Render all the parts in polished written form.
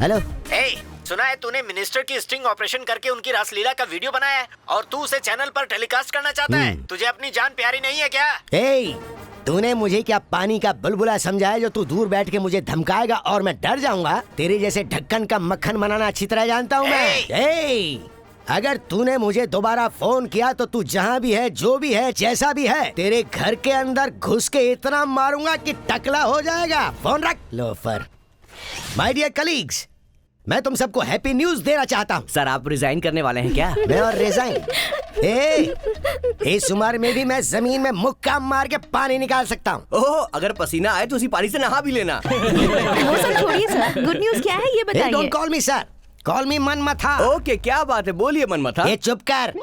Hello. सुना है तूने मिनिस्टर की स्टिंग ऑपरेशन करके उनकी रासलीला का वीडियो बनाया है और तू उसे चैनल पर टेलीकास्ट करना चाहता है। तुझे अपनी जान प्यारी नहीं है क्या? तूने मुझे क्या पानी का बुलबुला समझा है जो तू दूर बैठ के मुझे धमकाएगा और मैं डर जाऊंगा? तेरे जैसे ढक्कन का मक्खन बनाना अच्छी तरह जानता हूँ मैं। अगर तूने मुझे दोबारा फोन किया तो तू जहाँ भी है, जो भी है, जैसा भी है, तेरे घर के अंदर घुस के इतना मारूंगा कि टकला हो जाएगा। फोन रख लोफर। माय डियर कलीग्स, मैं तुम सबको हैप्पी न्यूज देना चाहता हूँ। सर आप रिजाइन करने वाले हैं क्या? मैं और रिजाइन? इस उम्र में भी मैं जमीन में मुक्का मार के पानी निकाल सकता हूँ। ओह, अगर पसीना आए तो उसी पानी से नहा भी लेना। वो सब छोड़िए सर, गुड न्यूज क्या है ये बताइए। Don't call me sir, call me Manmatha. Okay, क्या बात है, बोलिए मनमथा। ये चुप कर,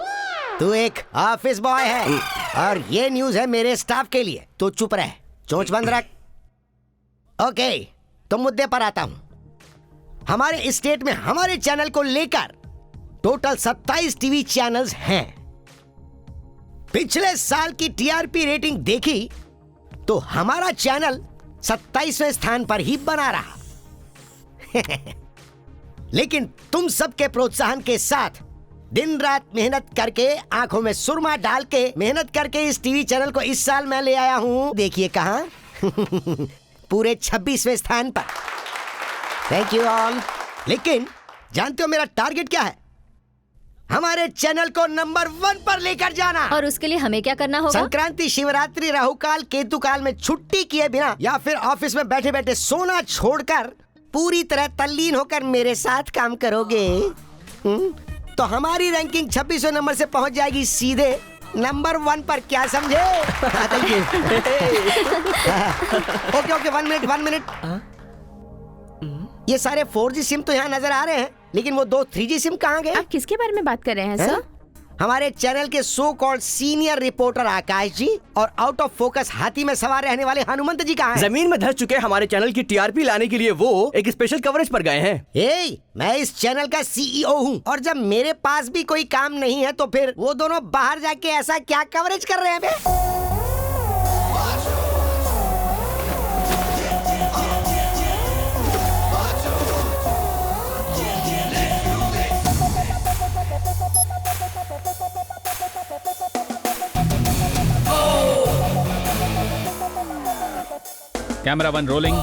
तू एक ऑफिस बॉय है और ये न्यूज है मेरे स्टाफ के लिए। तू चुप रह, चोंच बंद रख। ओके, तो मुद्दे पर आता हूँ। हमारे स्टेट में हमारे चैनल को लेकर टोटल 27 टीवी चैनल्स हैं। पिछले साल की टीआरपी रेटिंग देखी तो हमारा चैनल 27वें स्थान पर ही बना रहा। लेकिन तुम सबके प्रोत्साहन के साथ दिन रात मेहनत करके, आंखों में सुरमा डाल के मेहनत करके इस टीवी चैनल को इस साल मैं ले आया हूं। देखिए कहां, पूरे 26वें स्थान पर। Thank you all. लेकिन जानते हो मेरा टारगेट क्या है? हमारे चैनल को नंबर 1 पर लेकर जाना। और उसके लिए हमें क्या करना होगा? संक्रांति, शिवरात्रि, राहुकाल, केतुकाल में छुट्टी किए बिना या फिर ऑफिस में बैठे बैठे सोना छोड़कर पूरी तरह तल्लीन होकर मेरे साथ काम करोगे तो हमारी रैंकिंग 26वें नंबर से पहुंच जाएगी सीधे नंबर 1 पर। क्या समझे? Okay, 1 minute. ये सारे 4G सिम तो यहाँ नजर आ रहे हैं, लेकिन वो 2 3G सिम कहाँ गए? आप किसके बारे में बात कर रहे हैं सर? हमारे चैनल के सो कॉल्ड सीनियर रिपोर्टर आकाश जी और आउट ऑफ फोकस हाथी में सवार रहने वाले हनुमंत जी कहाँ हैं? जमीन में धस चुके हमारे चैनल की टीआरपी लाने के लिए वो एक स्पेशल कवरेज पर गए हैं। मैं इस चैनल का सीईओ हूँ और जब मेरे पास भी कोई काम नहीं है तो फिर वो दोनों बाहर जाके ऐसा क्या कवरेज कर रहे हैं बे? Camera 1 rolling.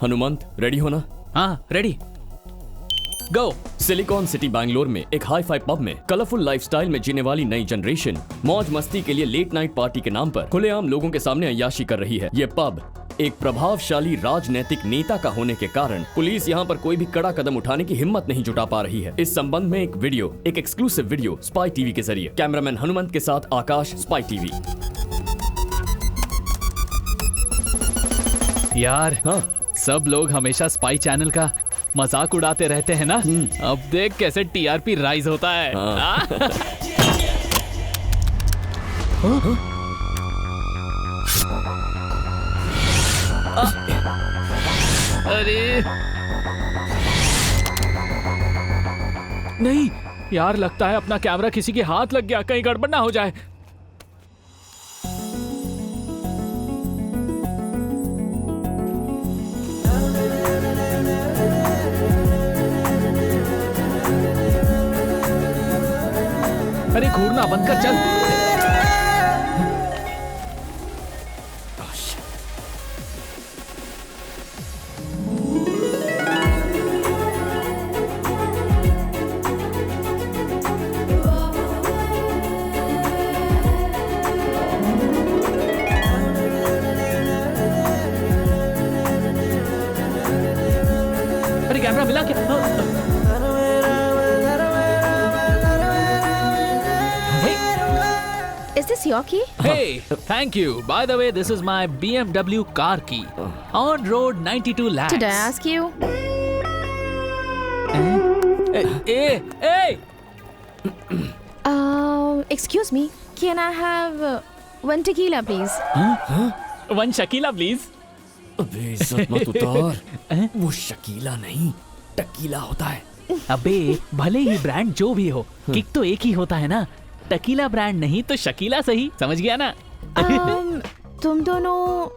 हनुमंत, रेडी हो ना? हाँ, ready, go. Silicon city Bangalore में एक हाई फाई पब में कलरफुल लाइफस्टाइल में जीने वाली नई जनरेशन मौज मस्ती के लिए लेट नाइट पार्टी के नाम पर खुलेआम लोगों के सामने अय्याशी कर रही है। ये पब एक प्रभावशाली राजनैतिक नेता का होने के कारण पुलिस यहाँ पर कोई भी कड़ा कदम उठाने की हिम्मत नहीं जुटा पा रही है। इस संबंध में एक एक्सक्लूसिव वीडियो स्पाई टीवी के जरिए। कैमरामैन हनुमंत के साथ आकाश, स्पाई टीवी। यार हाँ, सब लोग हमेशा स्पाई चैनल का मजाक उड़ाते रहते हैं ना। अब देख कैसे टीआरपी राइज होता है। अरे नहीं यार, लगता है अपना कैमरा किसी के हाथ लग गया, कहीं गड़बड़ ना हो जाए। अरे घूरना बंद कर, चल। अरे कैमरा मिला क्या? Is this your key? Hey, thank you. By the way, this is my BMW car key. On road 92 lakhs. Did I ask you? Hey! Excuse me, can I have one tequila, please? One Shakeela please. अबे इज्जत मत उतार। वो शकीला नहीं, tequila होता है। अबे भले ही ब्रांड जो भी हो, किक तो एक ही होता है ना। टकीला ब्रांड नहीं तो शकीला सही, समझ गया ना? तुम दोनों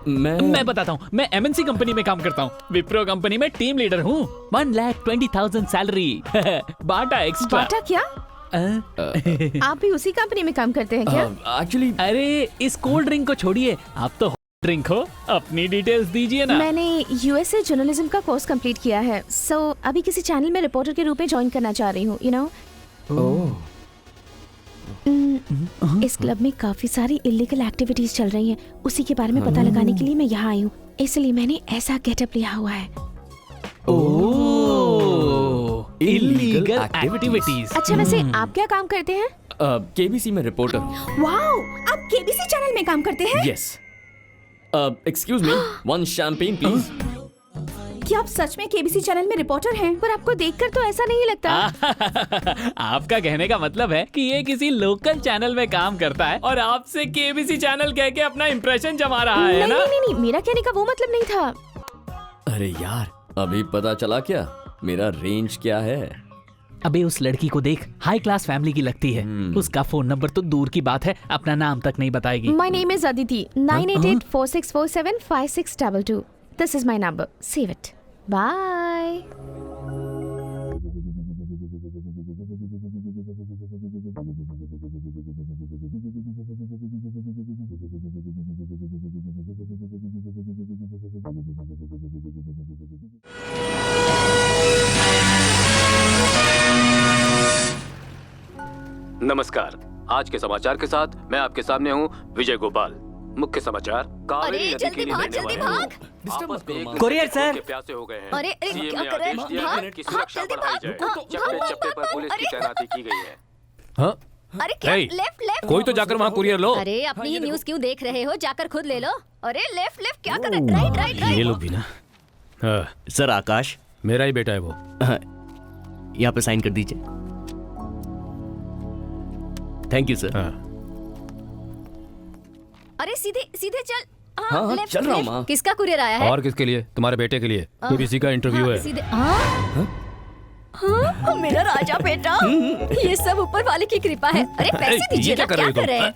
मैं बताता हूँ, मैं एमएनसी कंपनी में काम करता हूँ। विप्रो कंपनी में टीम लीडर हूँ। 1,20,000 सैलरी। बाटा एक्स्ट्रा। बाटा क्या? आप भी उसी कंपनी में काम करते हैं क्या? एक्चुअली अरे इस कोल्ड ड्रिंक को छोड़िए, आप तो ड्रिंक हो। अपनी डिटेल्स दीजिए ना। मैंने यूएसए जर्नलिज्म का कोर्स कंप्लीट किया है, सो अभी किसी चैनल में रिपोर्टर के रूप में ज्वाइन करना चाह रही हूँ, यू नो। इस क्लब में काफी सारी इलीगल एक्टिविटीज चल रही हैं, उसी के बारे में पता लगाने के लिए मैं यहाँ आई हूँ, इसलिए मैंने ऐसा गेटअप लिया हुआ है। Illegal activities. अच्छा वैसे आप क्या काम करते हैं? केबीसी में रिपोर्टर। वाओ, आप केबीसी चैनल में काम करते हैं? Yes. Excuse me, one champagne please. क्या आप सच में केबीसी चैनल में रिपोर्टर हैं? पर आपको देखकर तो ऐसा नहीं लगता। आपका कहने का मतलब है कि ये किसी लोकल चैनल में काम करता है और आपसे केबीसी चैनल कह के अपना इंप्रेशन जमा रहा है ना? नहीं, मेरा कहने का वो मतलब नहीं था। अरे यार, अभी पता चला क्या मेरा रेंज क्या है? अबे उस लड़की को देख, हाई क्लास फैमिली की लगती है। उसका फोन नंबर तो दूर की बात है, अपना नाम तक नहीं बताएगी। My name is Aditi. 9884647562. This is my number. Save it. Bye. नमस्कार, आज के समाचार के साथ मैं आपके सामने हूँ विजय गोपाल। मुख्य समाचार, कावेरी नदी के लिए बहने वाले लोग कुरियर सर। के प्यासे हो गए हैं। अरे, सीएम क्या ने कर रहे आदेश हैं? दिया भाग, है कि भाग, सुरक्षा जल्दी बढ़ाई भाग, जाए। भाग, चप्पे भाग, चप्पे पर भाग, पुलिस की अरे। तैनाती की गई है। हाँ? अरे क्या? हे, लेफ्ट लेफ्ट। कोई तो जाकर वहाँ कुरियर लो। अरे अपनी ही न्यूज़ क्यों देख रहे हो? जाकर खुद ले लो। अरे लेफ्ट लेफ्ट क्या कर रहे? Right right right. ये लोग भी ना। हाँ, सर आकाश, मेरा ही बेटा है वो। यहाँ पे साइन कर दीजिए। Thank you sir. हाँ। अरे सीधे सीधे चल। हाँ, लेफ्ट, चल रहा हूँ लेफ्ट। माँ। किसका कुरियर आया है? और किसके लिए? तुम्हारे बेटे के लिए। केबीसी का इंटरव्यू हाँ, है। सीधे। हाँ, मेरा राजा बेटा। ये सब ऊपर वाले की कृपा है। अरे पैसे दीजिए ये ना, क्या कर क्या रहे हो कर रहे हैं?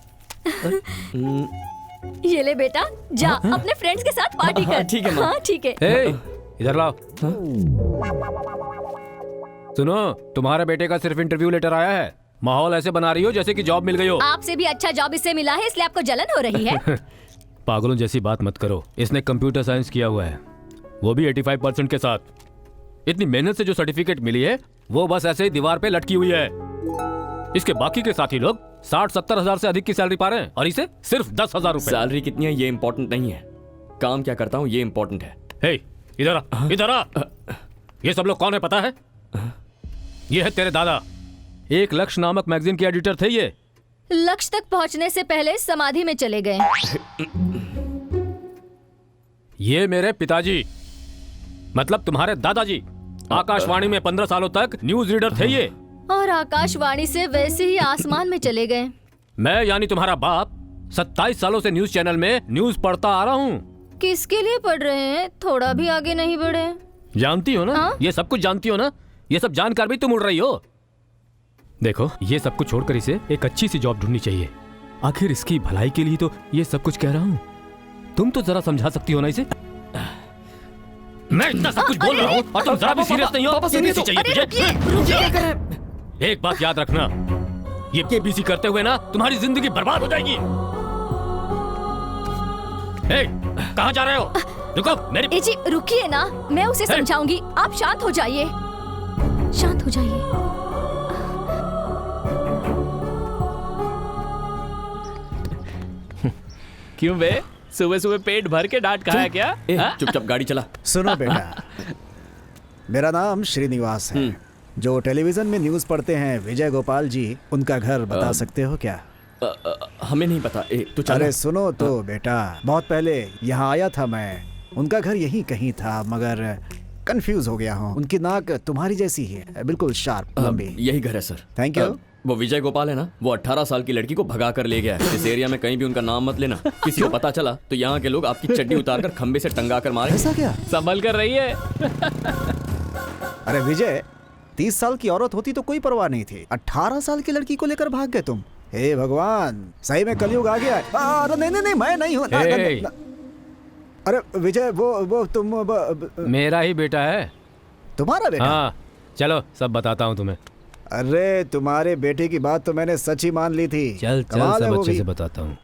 ये ले बेटा, जा अपने फ्रेंड्स के साथ पार्टी हाँ, कर। ठीक है माँ। हाँ ठीक है। हे, इधर लाओ। सुनो, तुम्हारे बेटे का सिर्फ इंटरव्यू लेटर आया है। माहौल ऐसे बना रही हो जैसे कि जॉब मिल गई हो। आपसे भी अच्छा जॉब इससे मिला है, इसलिए आपको जलन हो रही है। पागलों जैसी बात मत करो। इसने कंप्यूटर साइंस किया हुआ है, वो भी 85% के साथ। इतनी मेहनत से जो सर्टिफिकेट मिली है वो बस ऐसे ही दीवार पे लटकी हुई है। इसके बाकी के साथी लोग 60-70 हजार से अधिक की सैलरी पा रहे हैं और इसे सिर्फ 10,000 रुपए। सैलरी कितनी है ये इम्पोर्टेंट नहीं है, काम क्या करता हूँ ये इम्पोर्टेंट है। हे, इधर आ, इधर आ। ये सब लोग कौन है पता है? ये है तेरे दादा। एक लक्ष्य नामक मैगजीन के एडिटर थे ये। लक्ष्य तक पहुंचने से पहले समाधि में चले गए। ये मेरे पिताजी, मतलब तुम्हारे दादाजी। आकाशवाणी में 15 सालों तक न्यूज रीडर थे ये। और आकाशवाणी से वैसे ही आसमान में चले गए। मैं यानी तुम्हारा बाप 27 सालों से न्यूज चैनल में न्यूज पढ़ता आ रहा हूँ। किसके लिए पढ़ रहे हैं? थोड़ा भी आगे नहीं बढ़े। जानती हो ना? हाँ? ये सब कुछ जानती हो ना? ये सब जानकर भी तुम उड़ रही हो। देखो, ये सब कुछ छोड़कर इसे एक अच्छी सी जॉब ढूंढनी चाहिए। आखिर इसकी भलाई के लिए तो ये सब कुछ कह रहा हूँ। तुम तो जरा समझा सकती हो ना इसे। मैं इतना सब कुछ बोल रहा हूँ और तुम जरा भी सीरियस नहीं हो। केबीसी चाहिए तुझे? एक बात याद रखना, ये केबीसी करते हुए ना तुम्हारी जिंदगी बर्बाद हो जाएगी। कहाँ जा रहे हो? रुको, मेरी। ए जी रुकिए ना, मैं उसे समझाऊंगी। आप शांत हो जाइए, शांत हो जाइए। क्यों बे, सुबह सुबह पेट भर के डांट खाया क्या? हाँ? चुपचाप गाड़ी चला। सुनो बेटा, मेरा नाम श्रीनिवास है। जो टेलीविजन में न्यूज़ पढ़ते हैं विजय गोपाल जी, उनका घर बता सकते हो क्या? हमें नहीं पता। तू चल। अरे सुनो तो बेटा, बहुत पहले यहाँ आया था मैं। उनका घर यहीं कहीं था, मगर कंफ्यूज हो गया हूँ। उनकी नाक तुम्हारी जैसी ही है, बिल्कुल शार्प लंबी। यही घर है सर। Thank you. वो विजय गोपाल है ना, वो 18 साल की लड़की को भगा कर ले गया है। इस एरिया में कहीं भी उनका नाम मत लेना, किसी को पता चला तो यहाँ के लोग आपकी चड्डी उतारकर खंबे से टंगा कर मारेंगे। ऐसा क्या? संभल कर रही है। अरे विजय, 30 साल की औरत होती तो कोई परवाह नहीं थी, 18 साल की लड़की को लेकर भाग गए तुम। हे भगवान, सही में कलयुग आ गया है। नहीं, मैं नहीं हूँ। अरे विजय, वो तुम मेरा ही बेटा है। तुम्हारा बेटा? हाँ, चलो सब बताता हूँ तुम्हें। अरे तुम्हारे बेटे की बात तो मैंने सच ही मान ली थी। चल सब अच्छे से बताता हूँ।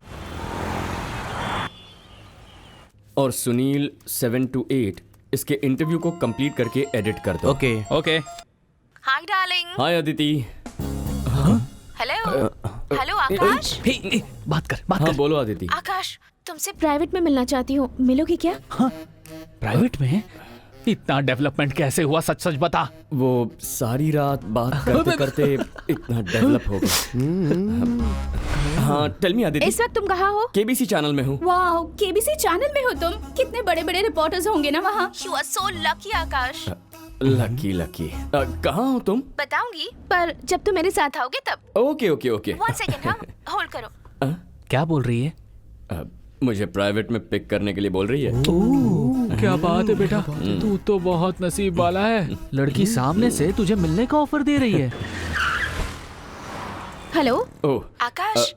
और सुनील 7 to 8 इसके इंटरव्यू को कंप्लीट करके एडिट कर दो। Okay. Hi darling. Hi Aditi. Hello Aakash. बात कर। हाँ बोलो अदिति। आकाश, तुमसे प्राइवेट में मिलना चाहती हूँ, मिलोगे क्या? प्राइवेट में? इतना डेवलपमेंट कैसे हुआ, सच सच बता। वो सारी रात बात करते करते इतना डेवलप हो गया। हाँ टेल मी अदिति। इस वक्त तुम कहाँ हो? केबीसी चैनल में हूँ। वाह, केबीसी चैनल में हो तुम? कितने बड़े बड़े रिपोर्टर्स होंगे ना वहाँ। You are so lucky Akash. Lucky. कहाँ हो तुम? बताऊंगी, पर जब तुम मेरे साथ आओगे तब। ओके। 1 सेकंड, हाँ, होल्ड करो। क्या बोल रही है? मुझे प्राइवेट में पिक करने के लिए बोल रही है। क्या बात है बेटा, तू तो बहुत नसीब वाला है। लड़की सामने से तुझे मिलने का ऑफर दे रही है। हेलो ओह आकाश।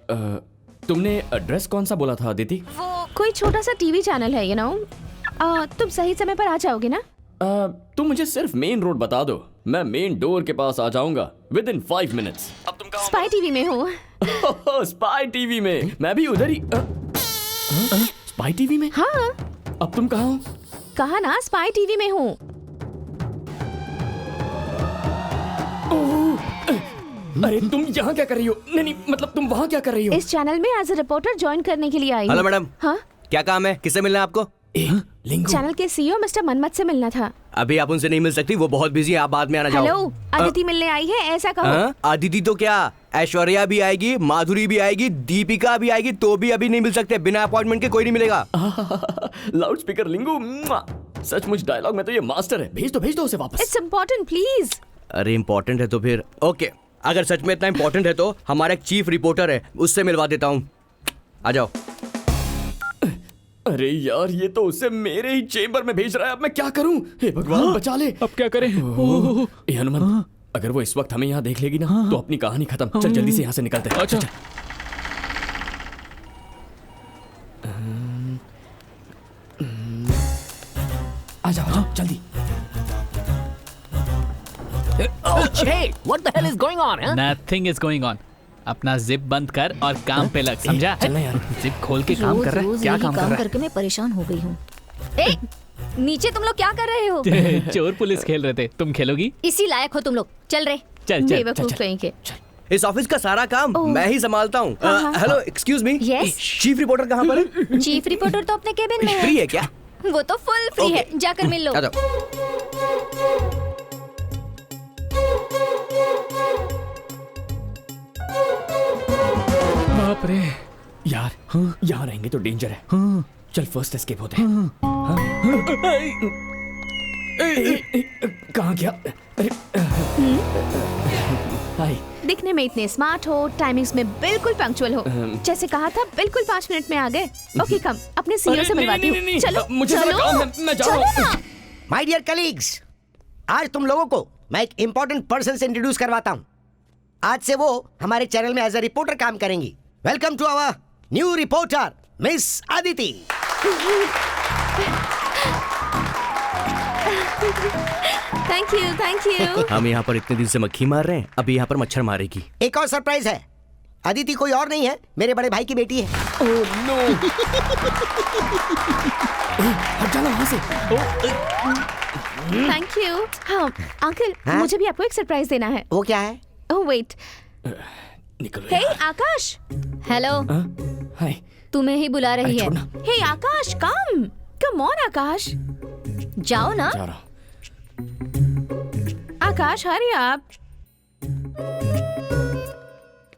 तुमने एड्रेस कौन सा बोला था अदिति? वो कोई छोटा सा टीवी चैनल है, तुम सही समय पर आ जाओगे ना? तुम मुझे सिर्फ मेन रोड बता दो, मैं मेन डोर के पास आ जाऊंगा within 5 minutes। अब तुम कहाँ? स्पाई टीवी में हूँ। स्पाई टीवी में? मैं भी उधर ही। स्पाई टीवी में? हाँ। अब तुम कहाँ हो? कहा ना, स्पाई टीवी में हूँ। अरे तुम यहाँ क्या कर रही हो? नहीं, मतलब तुम वहाँ क्या कर रही हो? इस चैनल में एज ए रिपोर्टर ज्वाइन करने के लिए आई हूँ। Hello madam. हाँ, क्या काम है? किससे मिलना है आपको? लिंगू। चैनल के सीईओ मिस्टर मनमत से मिलना था। अभी आप उनसे नहीं मिल सकती, वो बहुत बिजी है, आप बाद में आना। जाओ। हेलो, अदिति मिलने आई है, ऐसा कहो। अदिति तो क्या, ऐश्वर्या भी आएगी, माधुरी भी आएगी, दीपिका भी आएगी, तो भी अभी नहीं मिल सकते। बिना अपॉइंटमेंट के कोई नहीं मिलेगा। लाउड स्पीकर लिंगू। सचमुच डायलॉग में तो ये मास्टर है। भेज दो उसे वापस। It's important please. अरे इम्पोर्टेंट है तो फिर ओके, अगर सच में इतना इम्पोर्टेंट है तो हमारा एक चीफ रिपोर्टर है, उससे मिलवा देता हूँ। आ जाओ। अरे यार, ये तो उसे मेरे ही चेंबर में भेज रहा है। अब मैं क्या करूं? हे भगवान, बचा ले। अब क्या करें? ए हनुमान, अगर वो इस वक्त हमें यहाँ देख लेगी ना तो अपनी कहानी खत्म। चल जल्दी से यहाँ से निकलते हैं। अच्छा। आ जाओ जल्दी। What the hell is going on? Nothing is going on. अपना जिप बंद कर और काम पे लग, समझा? चलना यार। जिप खोल के काम कर रहा है। क्या काम कर रहा है? करके मैं परेशान हो गई हूँ। नीचे तुम लोग क्या कर रहे हो? चोर पुलिस खेल रहे थे, तुम खेलोगी? इसी लायक हो तुम लोग। चल रहे। चल बेवकूफ कहीं के। इस ऑफिस का सारा काम मैं ही संभालता हूँ। Hello, excuse me. Yes? Chief reporter कहाँ पर है? चीफ रिपोर्टर तो अपने केबिन में है। फ्री है क्या? वो तो फुल फ्री है, जाकर मिल लो। आ जाओ। बाप रे यार, यहाँ रहेंगे तो डेंजर है। चल फर्स्ट एस्केप होते हैं। कहाँ गया? हाय। दिखने में इतने स्मार्ट हो, टाइमिंग्स में बिल्कुल पंक्चुअल हो। जैसे कहा था, बिल्कुल 5 मिनट में आ गए। ओके कम, अपने सीईओ से मिलवाती हूँ। चलो मुझे चलो, काम है, मैं जा रहा हूँ। माय डियर कलीग्स, आज तुम लोगों को मैं एक इंपॉर्टेंट पर्सन से इंट्रोड्यूस करवाता हूँ। आज से वो हमारे चैनल में एज ए रिपोर्टर काम करेंगी। Welcome to our new reporter miss Aditi. Thank you. हम यहाँ पर इतने दिन से मक्खी मार रहे हैं, अभी यहाँ पर मच्छर मारेगी। एक और सरप्राइज है, अदिति कोई और नहीं है, मेरे बड़े भाई की बेटी है। Oh no. हट जाना वहाँ से। Thank you. हाँ अंकल, हाँ? मुझे भी आपको एक सरप्राइज देना है। वो क्या है? Oh wait. निकलो हे यार। आकाश। Hello, hi. तुम्हें ही बुला रही है। छोड़ना। Hey Akash, come on Akash. जाओ ना। जा रहा हूँ। आकाश हरी आप।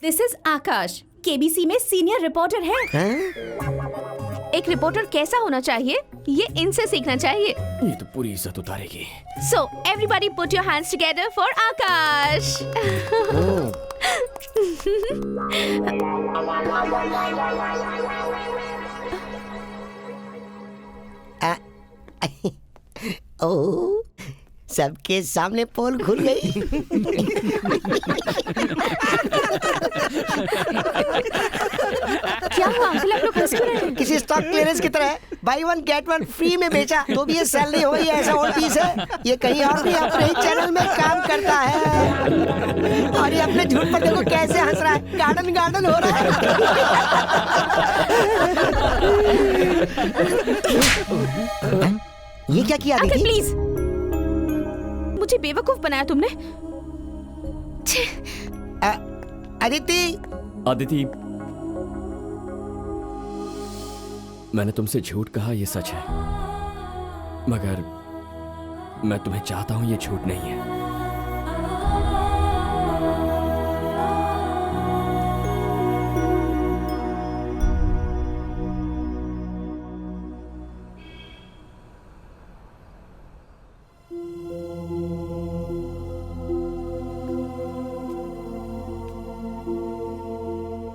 दिस इज आकाश, केबीसी में सीनियर रिपोर्टर है। एक रिपोर्टर कैसा होना चाहिए ये इनसे सीखना चाहिए। ये तो पूरी इज्जत उतारेगी। So everybody put your hands together for Akash. ओह, सबके सामने पोल खुल गई। क्या हुआ अंकल, आप लोग हंस क्यों रहे हैं? किसी स्टॉक क्लियरेंस की तरह by one get one free में बेचा तो भी ये सेल नहीं हो रही है, ऐसा और चीज है। ये कहीं और नहीं अपने ही चैनल में काम करता है और ये अपने झूठ पर देखो कैसे हंस रहा है। गार्डन गार्डन हो रहा है। ये क्या किया अंकल दीदी? प्लीज, मुझे बेवकूफ बनाया तुमने। अदिति, अदिति, मैंने तुमसे झूठ कहा, ये सच है, मगर मैं तुम्हें चाहता हूं ये झूठ नहीं है।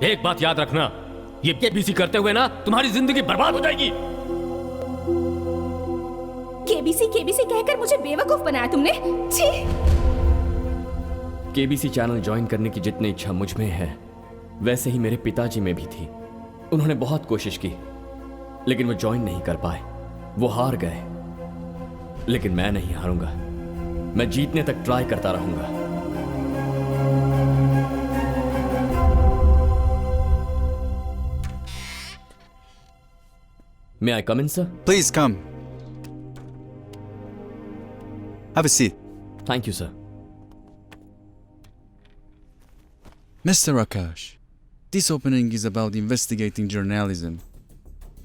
एक बात याद रखना, ये केबीसी करते हुए ना तुम्हारी जिंदगी बर्बाद हो जाएगी। केबीसी केबीसी कहकर मुझे बेवकूफ बनाया तुमने। छी! केबीसी चैनल ज्वाइन करने की जितनी इच्छा मुझ में है वैसे ही मेरे पिताजी में भी थी। उन्होंने बहुत कोशिश की लेकिन वो ज्वाइन नहीं कर पाए, वो हार गए। लेकिन मैं नहीं हारूंगा, मैं जीतने तक ट्राई करता रहूंगा। May I come in, sir? Please come. Have a seat. Thank you, sir. Mr. Akash, this opening is about investigating journalism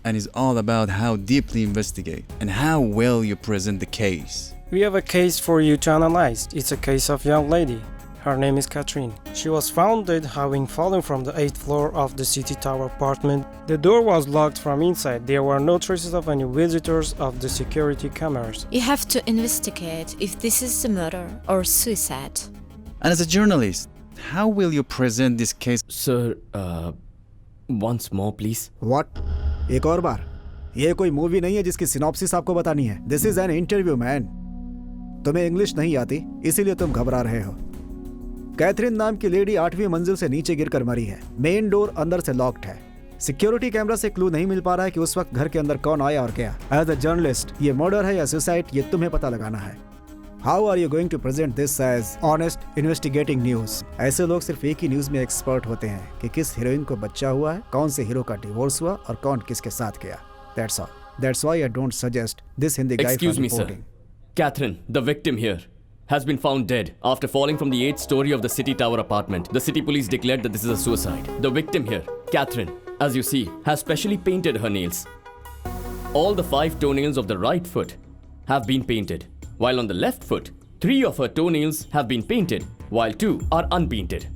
and is all about how deeply investigate and how well you present the case. We have a case for you to analyze. It's a case of young lady. Her name is Catherine. She was found dead having fallen from the 8th floor of the City Tower apartment. The door was locked from inside. There were no traces of any visitors of the security cameras. You have to investigate if this is a murder or suicide. And as a journalist, how will you present this case? Sir, once more, please. What? एक और बार? ये कोई movie नहीं है जिसकी synopsis आपको बतानी है। This is an interview, man. तुम्हें इंग्लिश नहीं आती, इसीलिए तुम घबरा रहे हो। कैथरीन नाम की लेडी 8वीं मंजिल से नीचे गिरकर मरी है। मेन डोर अंदर से लॉक्ड है। सिक्योरिटी कैमरा से क्लू नहीं मिल पा रहा है कि उस वक्त घर के अंदर कौन आया और क्या। एज अ जर्नलिस्ट, ये मर्डर है या सुसाइड, ये तुम्हें पता लगाना है। How are you going to present this as honest investigating news? ऐसे लोग सिर्फ एक ही न्यूज में एक्सपर्ट होते हैं कि किस हीरोइन को बच्चा हुआ है, कौन से हीरो का डिवोर्स हुआ और कौन किसके साथ गया। That's all. That's why I don't suggest this Hindi guy Excuse for me, reporting. sir. Catherine, the victim here, has been found dead after falling from the 8th story of the City Tower apartment. The city police declared that this is a suicide. The victim here, Catherine, as you see, has specially painted her nails. All the 5 toenails of the right foot have been painted, while on the left foot, 3 of her toenails have been painted, while 2 are unpainted.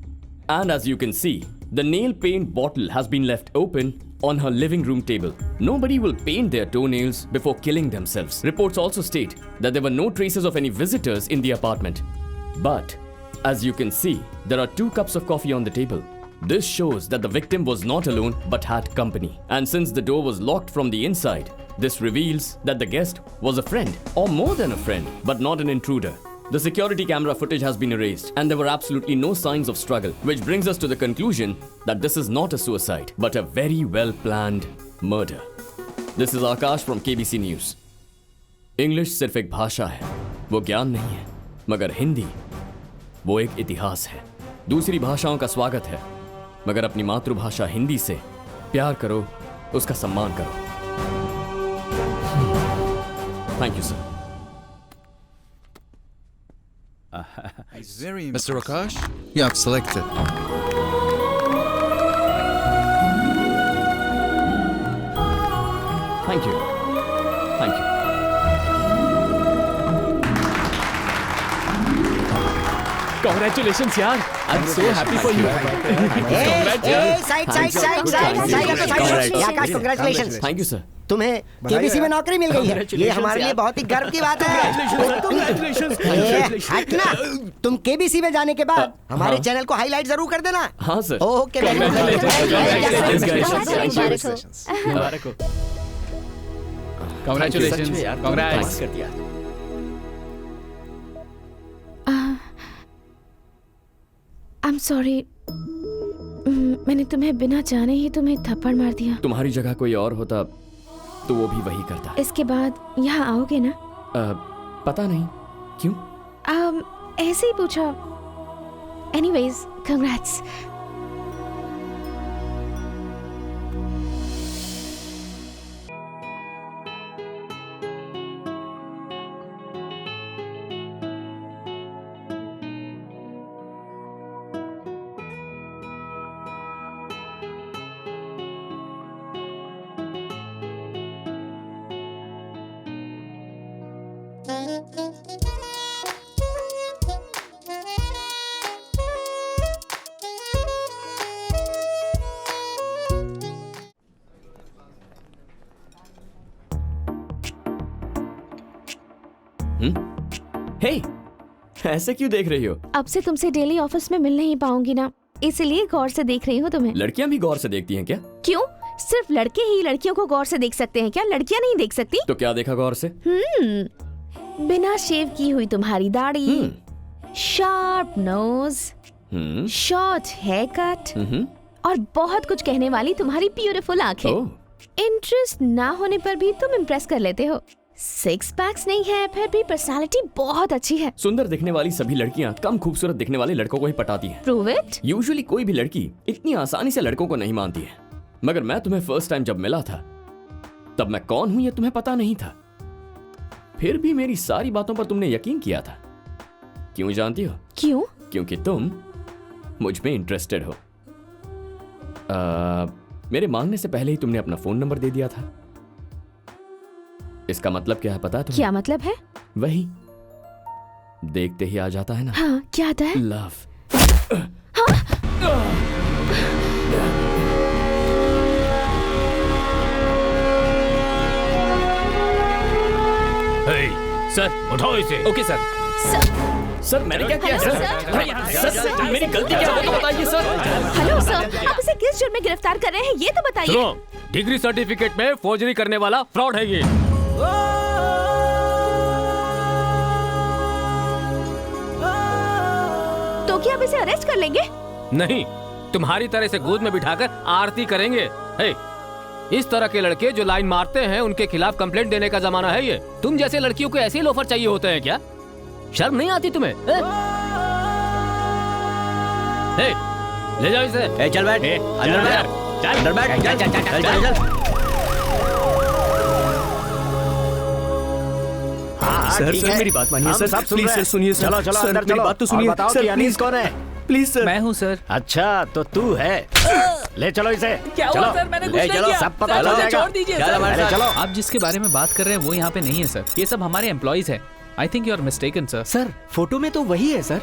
And as you can see, the nail paint bottle has been left open on her living room table. Nobody will paint their toenails before killing themselves. Reports also state that there were no traces of any visitors in the apartment. But, as you can see, there are 2 cups of coffee on the table. This shows that the victim was not alone but had company. And since the door was locked from the inside, this reveals that the guest was a friend, or more than a friend, but not an intruder. The security camera footage has been erased and there were absolutely no signs of struggle, which brings us to the conclusion that this is not a suicide, but a very well planned murder. This is Akash from KBC News. English सिर्फ एक भाषा है, वो ज्ञान नहीं है, मगर हिंदी वो एक इतिहास है। दूसरी भाषाओं का स्वागत है, मगर अपनी मातृभाषा हिंदी से प्यार करो, उसका सम्मान करो। Thank you, sir. Mr. Akash, you have selected. Thank you. Thank you. Congratulations, यार। I'm so happy for you. Akash congratulations. Thank you, sir. तुम्हें केबीसी में नौकरी मिल गई है, ये हमारे लिए बहुत ही गर्व की बात है। हटना, तुम केबीसी में जाने के बाद हमारे चैनल को हाईलाइट जरूर कर देना। हाँ sir. Okay, Congratulations. Congrats. I'm sorry. मैंने तुम्हें बिना जाने ही तुम्हें थप्पड़ मार दिया। तुम्हारी जगह कोई और होता तो वो भी वही करता। इसके बाद यहाँ आओगे ना? पता नहीं क्यों। ऐसे ही पूछा। Anyways, congrats. हे, ऐसे क्यों देख रही हो? अब से तुमसे डेली ऑफिस में मिल नहीं पाऊंगी ना, इसलिए गौर से देख रही हूँ तुम्हें। लड़कियां भी गौर से देखती हैं क्या? क्यों? सिर्फ लड़के ही लड़कियों को गौर से देख सकते हैं क्या? लड़कियां नहीं देख सकती? तो क्या देखा गौर से? बिना शेव की हुई तुम्हारी दाढ़ी, sharp nose, short hair cut और बहुत कुछ कहने वाली तुम्हारी ब्यूटीफुल आंखें। इंटरेस्ट ना होने पर भी तुम इम्प्रेस कर लेते हो। 6 पैक्स नहीं है, फिर भी पर्सनालिटी बहुत अच्छी है। सुंदर दिखने वाली सभी लड़कियां कम खूबसूरत दिखने वाले लड़कों को ही पटाती हैं। Prove it? यूजुअली कोई भी लड़की इतनी आसानी से लड़कों को नहीं मानती है, मगर मैं तुम्हें फर्स्ट टाइम जब मिला था तब मैं कौन हूं ये तुम्हें पता नहीं था। फिर भी मेरी सारी बातों पर तुमने यकीन किया था। क्यों जानती हो? क्यों? क्योंकि तुम मुझ में इंटरेस्टेड हो। मेरे मांगने से पहले ही तुमने अपना फोन नंबर दे दिया था। इसका मतलब क्या है पता है तुम्हें? क्या मतलब है? वही देखते ही आ जाता है ना। हाँ, क्या आता है? लव। सर उठाओ इसे। Okay sir. सर मैंने क्या किया सर? सर मेरी गलती क्या है तो बताइए सर। हेलो सर, आप इसे किस जुर्म में गिरफ्तार कर रहे हैं ये तो बताइए। सुनो, डिग्री सर्टिफिकेट में फोर्जरी करने वाला फ्रॉड है ये। तो क्या आप इसे अरेस्ट कर लेंगे? नहीं, तुम्हारी तरह से गोद में बिठाकर आरती करेंगे। हे, इस तरह के लड़के जो लाइन मारते हैं उनके खिलाफ कंप्लेंट देने का जमाना है ये। तुम जैसे लड़कियों को ऐसे ही लोफर चाहिए होते हैं क्या? शर्म नहीं आती तुम्हें? हे, ले जाओ इसे। चल बैठ, अंदर बैठ, अंदर बैठ, चल। सर मेरी बात मानिए सर, प्लीज सर सुनिए सर। चलो सर अंदर मेरी चलो। बात तो सुनिए बताओ सर, कि अनीस कौन है? Please sir. मैं हूँ सर। अच्छा तो तू है, ले चलो इसे। क्या हुआ सर? मैंने कुछ नहीं किया। सब पता चल जाएगा। छोड़ दीजिए सर। चलो। आप जिसके बारे में बात कर रहे हैं वो यहाँ पे नहीं है सर, ये सब हमारे एम्प्लॉइज हैं। I think you are mistaken sir. Sir photo में तो वही है सर।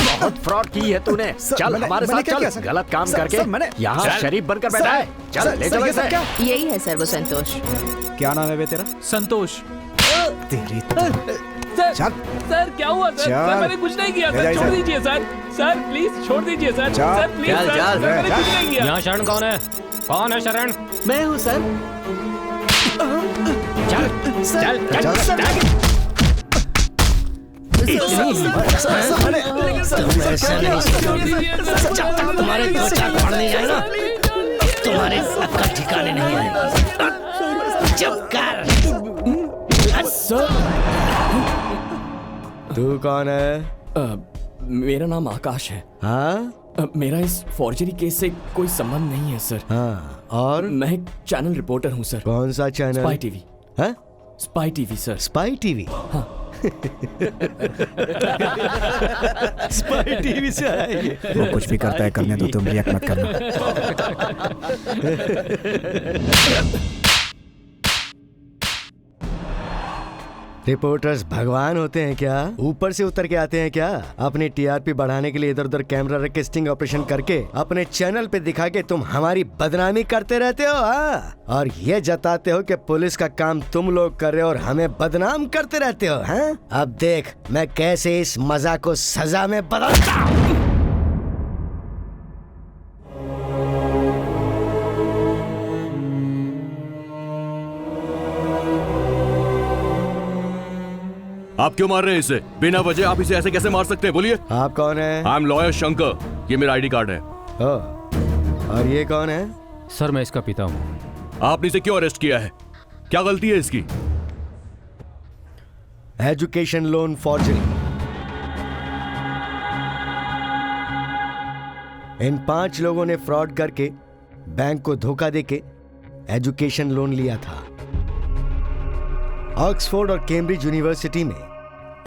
बहुत फ्रॉड की है तूने। चल हमारे साथ चल। गलत काम करके यहाँ शरीफ बनकर बैठा है। चल ले चलो इसे। यही है सर वो संतोष। क्या नाम है बे तेरा? संतोष। तेरी सर, सर क्या हुआ सर? सर मैंने कुछ नहीं किया सर, छोड़ दीजिए सर। सर प्लीज छोड़ दीजिए सर। सर प्लीज सर, मैंने कुछ नहीं किया। यहाँ शरण कौन है? कौन है शरण? मैं हूँ सर। चल चल चल जब तक तुम्हारे दो चाक पड़ नहीं जाए ना, तुम्हारे सबका ठिकाने नहीं आएगा। चुप कर। तू कौन है? मेरा नाम आकाश है। हाँ? मेरा इस फॉर्जरी केस से कोई संबंध नहीं है सर। हाँ, और? मैं एक चैनल रिपोर्टर हूँ सर। कौन सा चैनल? Spy TV. हाँ? Spy TV sir. Spy TV? हाँ। स्पाई टीवी से आया ये। वो कुछ भी करता है करने दो, तुम रिएक्ट मत करना। रिपोर्टर्स भगवान होते हैं क्या? ऊपर से उतर के आते हैं क्या? अपनी टीआरपी बढ़ाने के लिए इधर उधर कैमरा रख के स्टिंग ऑपरेशन करके अपने चैनल पे दिखा के तुम हमारी बदनामी करते रहते हो, हाँ? और ये जताते हो कि पुलिस का काम तुम लोग कर रहे हो और हमें बदनाम करते रहते हो, हाँ? अब देख मैं कैसे इस मजाक को सजा में बदलता हूँ। आप क्यों मार रहे हैं इसे? बिना वजह आप इसे ऐसे कैसे मार सकते हैं? बोलिए। आप कौन है? आई एम लॉयर शंकर, ये मेरा आईडी कार्ड है। और ये कौन है? सर मैं इसका पिता हूँ। आपने इसे क्यों अरेस्ट किया है? क्या गलती है इसकी? Education loan forgery. इन 5 लोगों ने फ्रॉड करके बैंक को धोखा देके एजुकेशन लोन लिया था। ऑक्सफोर्ड और कैम्ब्रिज यूनिवर्सिटी में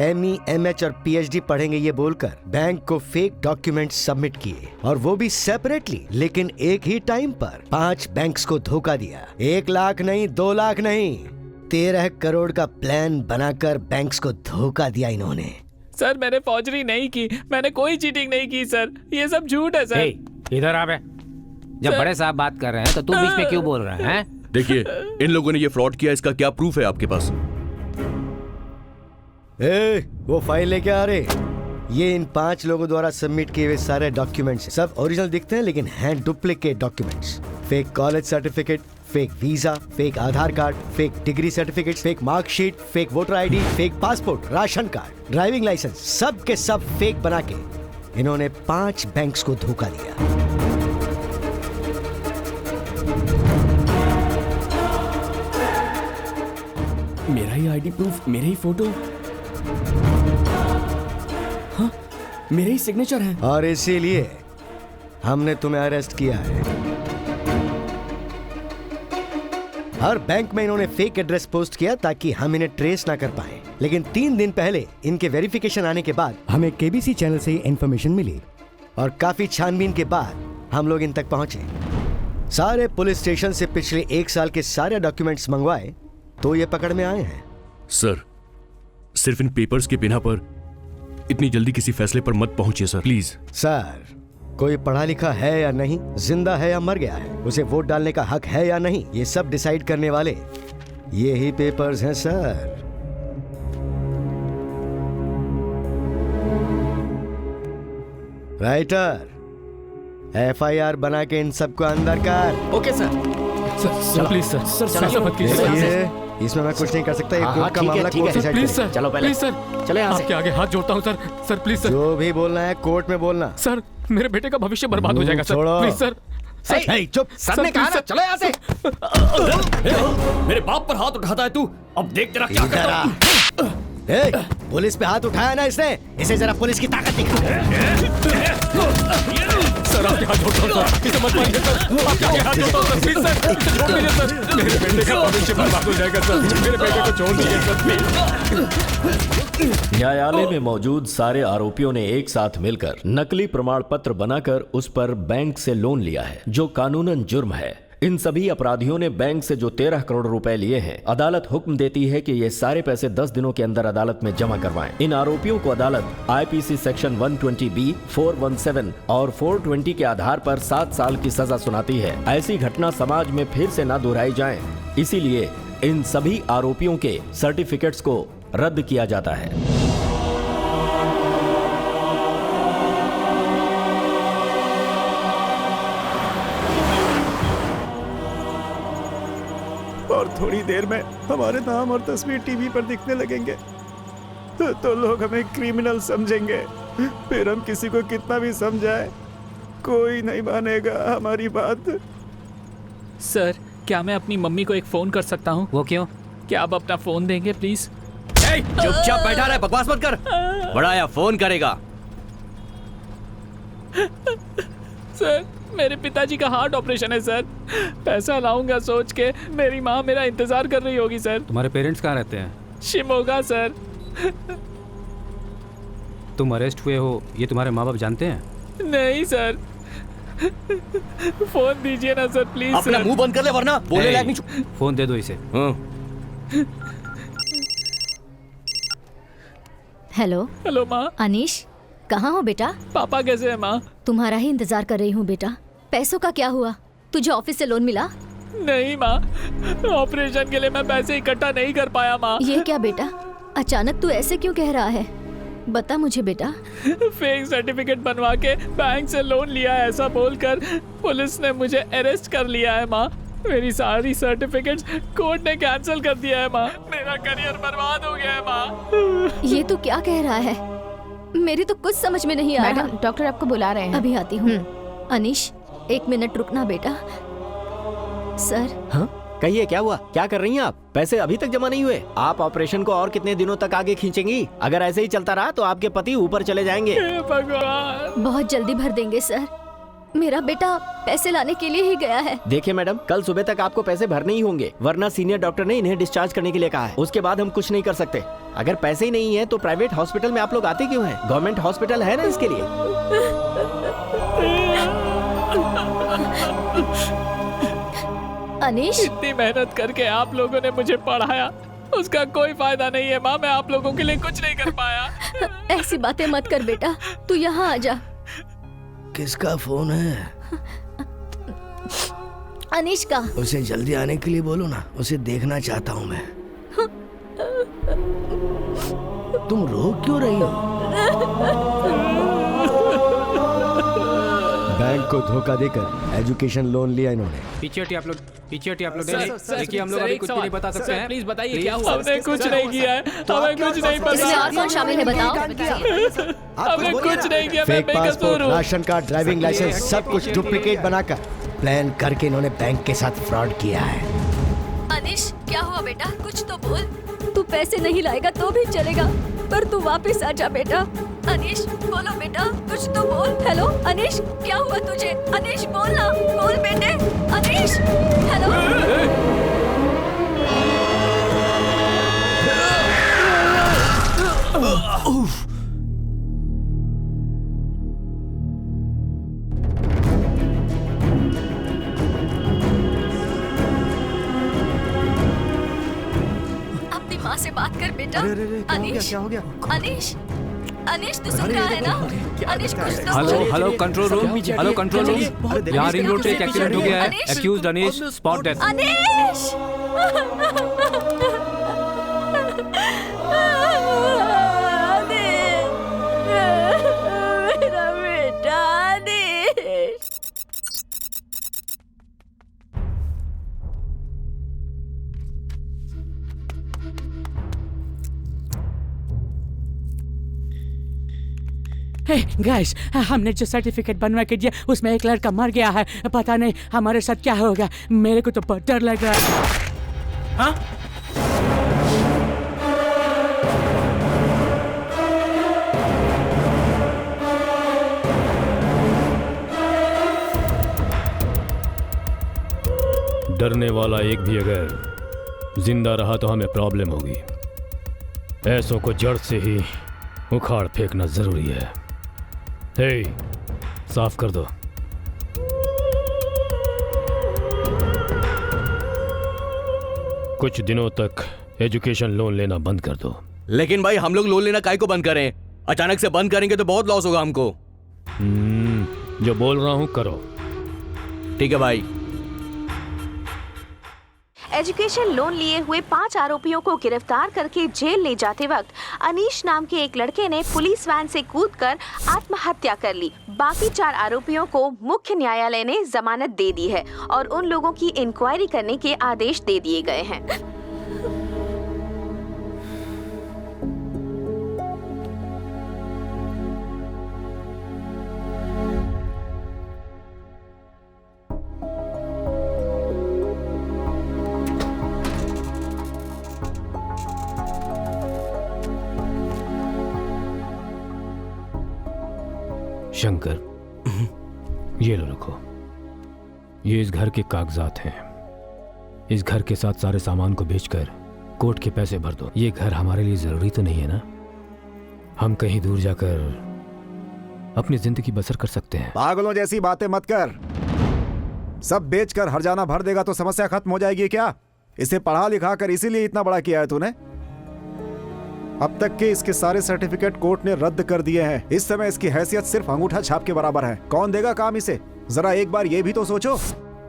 ME, MH और PhD पढ़ेंगे ये बोलकर बैंक को फेक डॉक्यूमेंट सबमिट किए और वो भी सेपरेटली, लेकिन एक ही टाइम पर 5 बैंक्स को धोखा दिया। 1 लाख नहीं, 2 लाख नहीं, 13 करोड़ का प्लान बनाकर बैंक्स को धोखा दिया इन्होंने। सर मैंने फौजरी नहीं की, मैंने कोई चीटिंग नहीं की सर, ये सब झूठ है सर। इधर आ बे। जब बड़े साहब बात कर रहे हैं तो तू बीच में क्यों बोल रहा है? देखिए इन लोगों ने ये फ्रॉड किया, इसका क्या प्रूफ है आपके पास? वो फाइल लेके आ रहे। ये इन 5 लोगों द्वारा सबमिट किए हुए सारे डॉक्यूमेंट्स सब ओरिजिनल दिखते हैं लेकिन हैं duplicate documents. Fake college certificate, fake visa, fake Aadhaar card, fake degree certificate, fake marksheet, fake voter ID, fake passport, ration card, driving licence, सब के सब फेक बना के इन्होंने 5 बैंक्स को धोखा दिया। मेरा ही आईडी प्रूफ, मेरे ही फोटो, हाँ मेरे ही सिग्नेचर है। और इसीलिए हमने तुम्हें अरेस्ट किया है। हर बैंक में इन्होंने फेक एड्रेस पोस्ट किया ताकि हम इन्हें ट्रेस ना कर पाए, लेकिन 3 दिन पहले इनके वेरिफिकेशन आने के बाद हमें केबीसी चैनल से इंफॉर्मेशन मिली और काफी छानबीन के बाद हम लोग इन तक पहुंचे। सारे पुलिस स्टेशन से पिछले 1 साल के सारे डॉक्यूमेंट्स मंगवाए तो ये पकड़ में आए हैं। सर सिर्फ इन पेपर्स के बिना पर इतनी जल्दी किसी फैसले पर मत पहुंचिए सर, प्लीज। सर कोई पढ़ा लिखा है या नहीं, जिंदा है या मर गया है, उसे वोट डालने का हक है या नहीं, ये सब डिसाइड करने वाले ये ही पेपर्स हैं सर। राइटर FIR बना के इन सबको अंदर कर। Okay sir. Sir please sir, sir ऐसा मत कीजिए सर। इसमें मैं कुछ नहीं कर सकता, ये कोर्ट का मामला कोर्ट डिसाइड प्लीज सर, चलो पहले प्लीज सर, चले यहाँ से। आपके आगे हाथ जोड़ता हूँ सर, सर प्लीज सर। जो भी बोलना है कोर्ट में बोलना। सर मेरे बेटे का भविष्य बर्बाद हो जाएगा सर, प्लीज सर। चुप, सर ने कहा ना चलो यहाँ से। मेरे बाप पर हाथ उठाता है तू, अब देख तेरा क्या करता हूं। पुलिस पे हाथ उठाया ना इसने, इसे जरा पुलिस की ताकत दिखा। सर आपके हाथ जोड़ता हूं सर, इसे मत मारिए सर, आपके आगे हाथ जोड़ता हूं सर, प्लीज सर, इसे छोड़ दीजिए सर, मेरे बेटे का भविष्य बर्बाद हो जाएगा सर, मेरे बेटे को छोड़ दीजिए सर प्लीज। न्यायालय में मौजूद सारे आरोपियों ने एक साथ मिलकर नकली प्रमाण पत्र बनाकर उस पर बैंक से लोन लिया है, जो कानूनन जुर्म है। इन सभी अपराधियों ने बैंक से जो 13 करोड़ रुपए लिए हैं, अदालत हुक्म देती है कि ये सारे पैसे 10 दिनों के अंदर अदालत में जमा करवाएं। इन आरोपियों को अदालत IPC सेक्शन 120B, 417 और 420 के आधार पर 7 साल की सजा सुनाती है। ऐसी घटना समाज में फिर से न दोहराई जाए, इसीलिए इन सभी आरोपियों के सर्टिफिकेट्स को रद्द किया जाता है। और थोड़ी देर में हमारे नाम और तस्वीर टीवी पर दिखने लगेंगे तो लोग हमें क्रिमिनल समझेंगे। फिर हम किसी को कितना भी समझाए, कोई नहीं मानेगा हमारी बात। सर क्या मैं अपनी मम्मी को एक फोन कर सकता हूँ? वो क्यों? क्या आप अपना फोन देंगे प्लीज? चुपचाप बैठा रहे, बकवास मत कर। बड़ा या फोन करेगा। सर मेरे पिताजी का हार्ट ऑपरेशन है सर, पैसा लाऊंगा सोच के मेरी माँ मेरा इंतजार कर रही होगी सर। तुम्हारे पेरेंट्स कहाँ रहते हैं? शिमोगा सर। तुम अरेस्ट हुए हो ये तुम्हारे माँ बाप जानते हैं? नहीं सर। फोन दीजिए ना सर प्लीज। अपना मुंह बंद कर ले वरना बोलने लायक नहीं। फोन दे दो इसे। हेलो। हेलो माँ। अनीश, कहाँ हो बेटा? पापा कैसे है माँ? तुम्हारा ही इंतजार कर रही हूँ बेटा। पैसों का क्या हुआ? तुझे ऑफिस से लोन मिला? नहीं माँ, ऑपरेशन के लिए मैं पैसे इकट्ठा नहीं कर पाया माँ। ये क्या बेटा, अचानक तू ऐसे क्यों कह रहा है? बता मुझे बेटा। फेक सर्टिफिकेट बनवा के बैंक से लोन लिया है ऐसा बोलकर पुलिस ने मुझे अरेस्ट कर लिया है माँ। मेरी सारी सर्टिफिकेट्स कोर्ट ने कैंसिल कर दिया है माँ। मेरा करियर बर्बाद हो गया है माँ। ये तू क्या कह रहा है? मेरी तो कुछ समझ में नहीं आ रहा। मैडम, डॉक्टर आपको बुला रहे हैं। अभी आती हूँ। अनीश, 1 मिनट रुकना बेटा। सर। हाँ? कहिए क्या हुआ? क्या कर रही हैं आप? पैसे अभी तक जमा नहीं हुए? आप ऑपरेशन को और कितने दिनों तक आगे खींचेंगी? अगर ऐसे ही चलता रहा तो आपके पति ऊपर चले जाएंगे। भगवान। बहुत जल्दी भर देंगे सर। मेरा बेटा पैसे लाने के लिए ही गया है। देखिए मैडम, कल सुबह तक आपको पैसे भरने ही होंगे, वरना सीनियर डॉक्टर ने इन्हें डिस्चार्ज करने के लिए कहा है। उसके बाद हम कुछ नहीं कर सकते। अगर पैसे ही नहीं है तो प्राइवेट हॉस्पिटल में आप लोग आते क्यों हैं? गवर्नमेंट हॉस्पिटल है ना इसके लिए। अनीश, इतनी मेहनत करके आप लोगों ने मुझे पढ़ाया, उसका कोई फायदा नहीं है माँ। मैं आप लोगों के लिए कुछ नहीं कर पाया। ऐसी बातें मत कर बेटा, तू यहाँ आ जा। किसका फोन है? अनीश का। उसे जल्दी आने के लिए बोलो ना, उसे देखना चाहता हूँ मैं। तुम रो क्यों रही हो? बैंक को धोखा देकर एजुकेशन लोन लिया इन्होंने। पीछे आप लोग देखिए, हम लोग अभी कुछ भी नहीं बता सकते हैं। प्लीज बताइए क्या हुआ? हमने कुछ नहीं किया है, हमें कुछ नहीं पता। इसमें और कौन शामिल है बताओ? हमें कुछ नहीं किया। मैं फेक बेकसूर पासपोर्ट, हूँ। राशन कार्ड, ड्राइविंग लाइसेंस सब कुछ डुप्लीकेट बनाकर प्लान करके इन्होंने बैंक के साथ फ्रॉड किया है। अनीश, क्या हुआ बेटा? कुछ तो बोल। तू पैसे नहीं लाएगा तो भी चलेगा, पर तू वापस आ जा बेटा। अनीश, बोलो बेटा, कुछ तो बोल। हेलो अनीश, क्या हुआ तुझे? अनीश बोल ना, बोल बेटे। अनीश, हेलो। अपनी माँ से बात कर बेटा। अनीश, क्या हो गया? अनीश, अनीश तू सुन रहा है ना? अनीश कुछ तो हेलो बोल। Hello control room, hello control room. यहाँ रिंग रोड पे एक एक्सीडेंट हो गया है। Accused Anish, spot death. Anish, मेरा बेटा अनीश। गाइस, हमने जो सर्टिफिकेट बनवा के दिया उसमें एक लड़का मर गया है। पता नहीं हमारे साथ क्या होगा। मेरे को तो बहुत डर लग रहा है। हाँ? डरने वाला एक भी अगर जिंदा रहा तो हमें प्रॉब्लम होगी। ऐसों को जड़ से ही उखाड़ फेंकना जरूरी है। हे, साफ कर दो। कुछ दिनों तक एजुकेशन लोन लेना बंद कर दो। लेकिन भाई हम लोग लोन लेना काहे को बंद करें? अचानक से बंद करेंगे तो बहुत लॉस होगा हमको। जो बोल रहा हूं करो। ठीक है भाई। एजुकेशन लोन लिए हुए 5 आरोपियों को गिरफ्तार करके जेल ले जाते वक्त अनीश नाम के एक लड़के ने पुलिस वैन से कूदकर आत्महत्या कर ली। बाकी 4 आरोपियों को मुख्य न्यायालय ने जमानत दे दी है और उन लोगों की इंक्वायरी करने के आदेश दे दिए गए हैं। शंकर, ये लो रखो। ये इस घर के कागजात हैं। इस घर के साथ सारे सामान को बेचकर कोर्ट के पैसे भर दो। ये घर हमारे लिए जरूरी तो नहीं है ना? हम कहीं दूर जाकर अपनी जिंदगी बसर कर सकते हैं। पागलों जैसी बातें मत कर। सब बेचकर हर्जाना भर देगा तो समस्या खत्म हो जाएगी क्या? इसे पढ़ा लिखा कर इसीलिए इतना बड़ा किया है तूने? अब तक के इसके सारे सर्टिफिकेट कोर्ट ने रद्द कर दिए हैं। इस समय इसकी हैसियत सिर्फ अंगूठा छाप के बराबर है। कौन देगा काम इसे? जरा एक बार ये भी तो सोचो।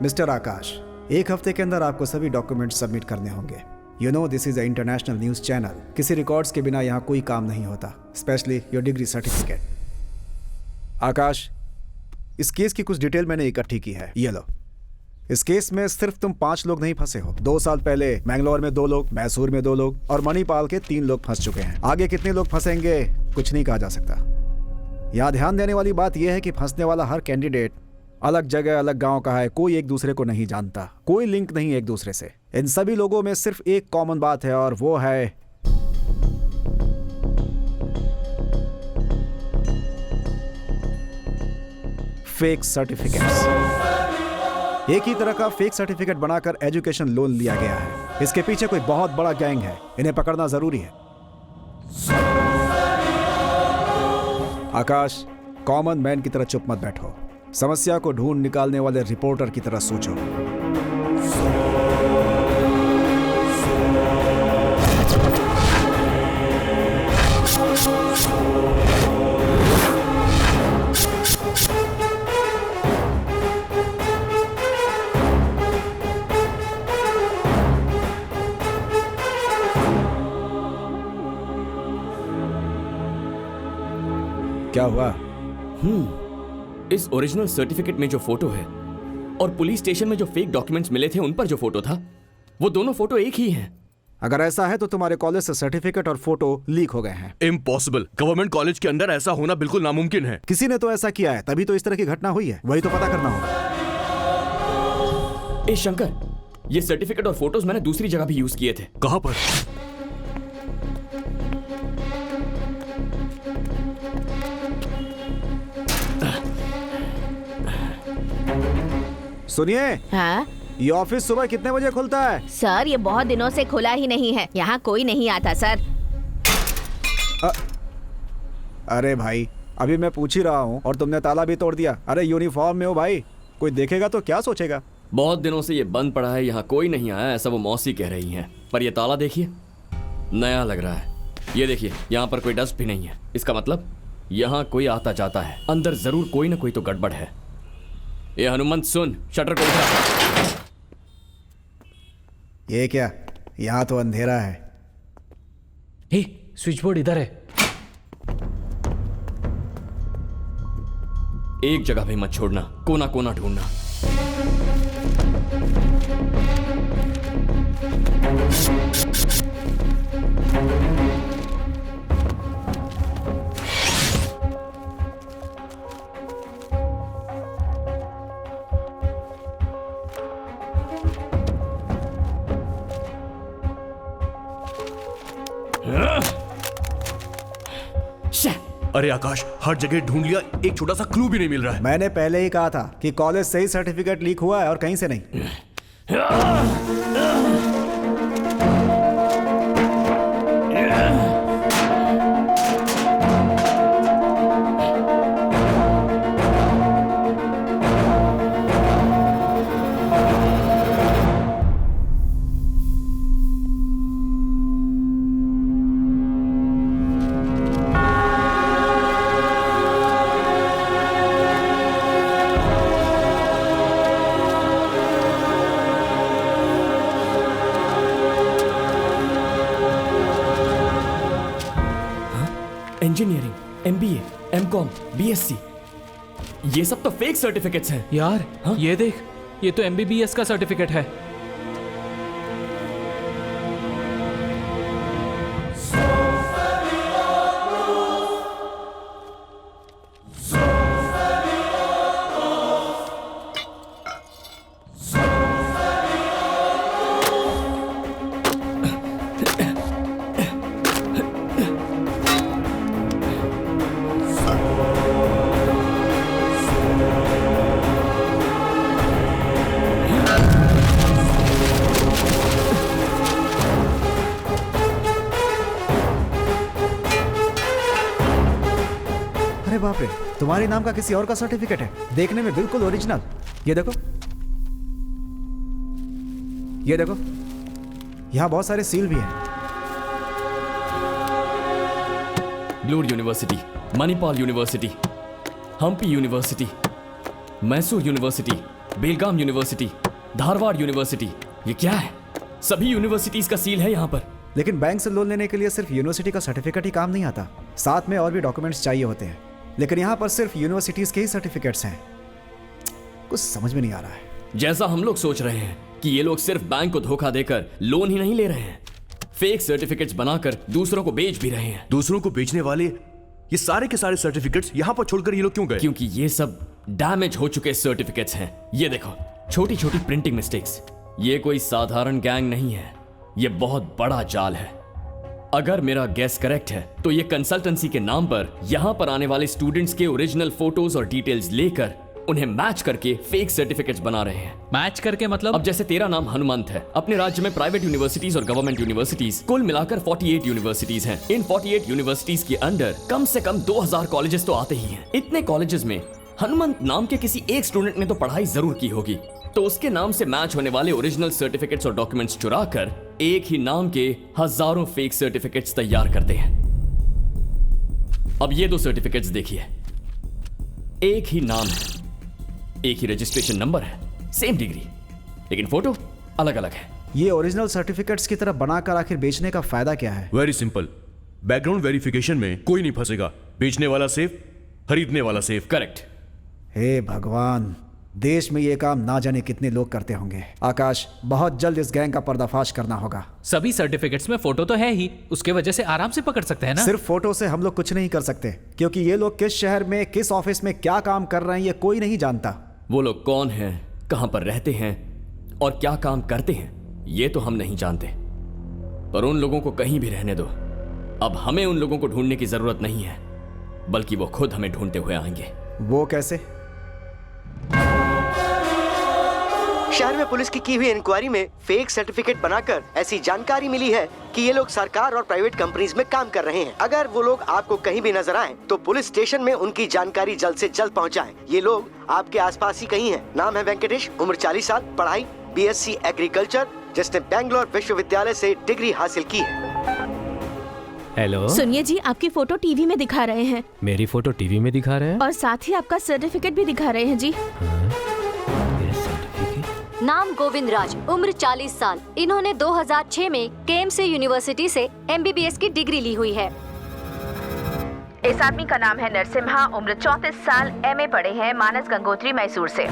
मिस्टर आकाश, 1 हफ्ते के अंदर आपको सभी डॉक्यूमेंट सबमिट करने होंगे। You know this is a international news channel. किसी रिकॉर्ड्स के बिना यहाँ कोई काम नहीं होता, स्पेशली योर डिग्री सर्टिफिकेट। आकाश, इस केस की कुछ डिटेल मैंने इकट्ठी की है, ये लो। इस केस में सिर्फ तुम 5 लोग नहीं फंसे हो। 2 साल पहले मैंगलोर में 2 लोग, मैसूर में 2 लोग और मणिपाल के 3 लोग फंस चुके हैं। आगे कितने लोग फंसेंगे कुछ नहीं कहा जा सकता। यहाँ ध्यान देने वाली बात यह है कि फंसने वाला हर कैंडिडेट अलग जगह अलग गांव का है, कोई एक दूसरे को नहीं जानता, कोई लिंक नहीं एक दूसरे से। इन सभी लोगों में सिर्फ एक कॉमन बात है और वो है फेक सर्टिफिकेट्स। एक ही तरह का फेक सर्टिफिकेट बनाकर एजुकेशन लोन लिया गया है। इसके पीछे कोई बहुत बड़ा गैंग है, इन्हें पकड़ना जरूरी है। आकाश, कॉमन मैन की तरह चुप मत बैठो, समस्या को ढूंढ निकालने वाले रिपोर्टर की तरह सोचो। क्या हुआ? इस ओरिजिनल सर्टिफिकेट में जो फोटो है और पुलिस स्टेशन में जो फेक डॉक्यूमेंट्स मिले थे उन पर जो फोटो था, वो दोनों फोटो एक ही हैं। अगर ऐसा है तो तुम्हारे कॉलेज से सर्टिफिकेट और फोटो लीक हो गए हैं। इम्पॉसिबल। गवर्नमेंट कॉलेज के अंदर ऐसा होना बिल्कुल नामुमकिन है। किसी ने तो ऐसा किया है, तभी तो इस तरह की घटना हुई है। वही तो पता करना होगा। ए शंकर, ये सर्टिफिकेट और फोटोज मैंने दूसरी जगह भी यूज किए थे। कहां पर? सुनिए। हाँ? ये ऑफिस सुबह कितने बजे खुलता है? सर, ये बहुत दिनों से खुला ही नहीं है। यहाँ कोई नहीं आता सर। अरे भाई, अभी मैं पूछ ही रहा हूँ और तुमने ताला भी तोड़ दिया। अरे यूनिफॉर्म में हो भाई, कोई देखेगा तो क्या सोचेगा? बहुत दिनों से ये बंद पड़ा है, यहाँ कोई नहीं आया, ऐसा वो मौसी कह रही हैं। पर ये ताला देखिए, नया लग रहा है। ये देखिए, यहाँ पर कोई डस्ट भी नहीं है। इसका मतलब यहाँ कोई आता जाता है। अंदर जरूर कोई ना कोई तो गड़बड़ है। ये हनुमंत, सुन, शटर को उठा। ये क्या? यहाँ तो अंधेरा है। हे, स्विच बोर्ड इधर है। एक जगह भी मत छोड़ना, कोना कोना ढूंढना। अरे आकाश, हर जगह ढूंढ लिया, एक छोटा सा क्लू भी नहीं मिल रहा है। मैंने पहले ही कहा था कि कॉलेज से ही सर्टिफिकेट लीक हुआ है और कहीं से नहीं। इंजीनियरिंग, MBA, MCOM, BSc, ये सब तो फेक सर्टिफिकेट्स हैं। यार, हाँ? ये देख, ये तो MBBS का सर्टिफिकेट है। बाप रे, तुम्हारे नाम का किसी और का सर्टिफिकेट है, देखने में बिल्कुल ओरिजिनल। ये देखो, ये देखो, यहाँ बहुत सारे सील भी हैं। ब्लूर university, Manipal university, Hampi university, Mysore university, Belgaum university, Dharwad university. ये क्या है? सभी यूनिवर्सिटीज का सील है यहाँ पर। लेकिन बैंक से लोन लेने के लिए सिर्फ यूनिवर्सिटी का सर्टिफिकेट ही काम नहीं आता, साथ में और भी डॉक्यूमेंट्स चाहिए होते हैं। लेकिन यहाँ पर सिर्फ यूनिवर्सिटीज के ही सर्टिफिकेट्स हैं। कुछ समझ में नहीं आ रहा है। जैसा हम लोग सोच रहे हैं कि ये लोग सिर्फ बैंक को धोखा देकर लोन ही नहीं ले रहे हैं, फेक सर्टिफिकेट्स बनाकर दूसरों को बेच भी रहे हैं। दूसरों को बेचने वाले ये सारे के सारे सर्टिफिकेट्स यहाँ पर छोड़कर ये लोग क्यों गए? क्योंकि ये सब डैमेज हो चुके सर्टिफिकेट्स हैं। ये देखो, छोटी छोटी प्रिंटिंग मिस्टेक्स। ये कोई साधारण गैंग नहीं है, ये बहुत बड़ा जाल है। अगर मेरा गेस करेक्ट है तो ये कंसल्टेंसी के नाम पर यहाँ पर आने वाले स्टूडेंट्स के ओरिजिनल फोटोज और डिटेल्स लेकर उन्हें मैच करके फेक सर्टिफिकेट्स बना रहे हैं। मैच करके मतलब? अब जैसे तेरा नाम हनुमंत है, अपने राज्य में प्राइवेट यूनिवर्सिटीज और गवर्नमेंट यूनिवर्सिटीज कुल मिलाकर 48 यूनिवर्सिटीज हैं। इन 48 यूनिवर्सिटीज के अंडर कम से कम 2000 कॉलेजेस तो आते ही हैं। इतने कॉलेजेस में हनुमंत नाम के किसी एक स्टूडेंट ने तो पढ़ाई जरूर की होगी, तो उसके नाम से मैच होने वाले ओरिजिनल सर्टिफिकेट्स और डॉक्यूमेंट्स चुरा कर एक ही नाम के हजारों फेक सर्टिफिकेट्स तैयार करते हैं। अब ये दो सर्टिफिकेट्स देखिए, एक ही नाम है, एक ही रजिस्ट्रेशन नंबर है, सेम डिग्री, लेकिन फोटो अलग अलग है। ये ओरिजिनल सर्टिफिकेट्स की तरह बनाकर आखिर बेचने का फायदा क्या है? वेरी सिंपल, बैकग्राउंड वेरिफिकेशन में कोई नहीं फंसेगा। बेचने वाला सेफ, खरीदने वाला सेफ। करेक्ट। हे भगवान, देश में ये काम ना जाने कितने लोग करते होंगे। आकाश, बहुत जल्द इस गैंग का पर्दाफाश करना होगा। सभी सर्टिफिकेट्स में फोटो तो है ही, उसके वजह से आराम से पकड़ सकते हैं ना। सिर्फ फोटो से हम लोग कुछ नहीं कर सकते, क्योंकि ये लोग किस शहर में किस ऑफिस में क्या काम कर रहे हैं ये कोई नहीं जानता। वो लोग कौन हैं, कहां पर रहते हैं और क्या काम करते हैं ये तो हम नहीं जानते, पर उन लोगों को कहीं भी रहने दो। अब हमें उन लोगों को ढूंढने की जरूरत नहीं है, बल्कि वो खुद हमें ढूंढते हुए आएंगे। वो कैसे? शहर में पुलिस की हुई इंक्वायरी में फेक सर्टिफिकेट बनाकर ऐसी जानकारी मिली है कि ये लोग सरकार और प्राइवेट कंपनीज में काम कर रहे हैं। अगर वो लोग आपको कहीं भी नजर आए तो पुलिस स्टेशन में उनकी जानकारी जल्द से जल्द पहुंचाएं। ये लोग आपके आसपास ही कहीं हैं। नाम है वेंकटेश, उम्र 40 साल, पढ़ाई BSc एग्रीकल्चर, जिसने बेंगलोर विश्वविद्यालय से डिग्री हासिल की है। हेलो, सुनिए जी, आपकी फोटो टीवी में दिखा रहे हैं। मेरी फोटो टीवी में दिखा रहे हैं और साथ ही आपका सर्टिफिकेट भी दिखा रहे हैं जी। नाम गोविंद राज, उम्र 40 साल। इन्होंने 2006 में KMC यूनिवर्सिटी से MBBS की डिग्री ली हुई है। इस आदमी का नाम है नरसिम्हा, उम्र 34 साल, MA पढ़े हैं, मानस गंगोत्री, मैसूर से।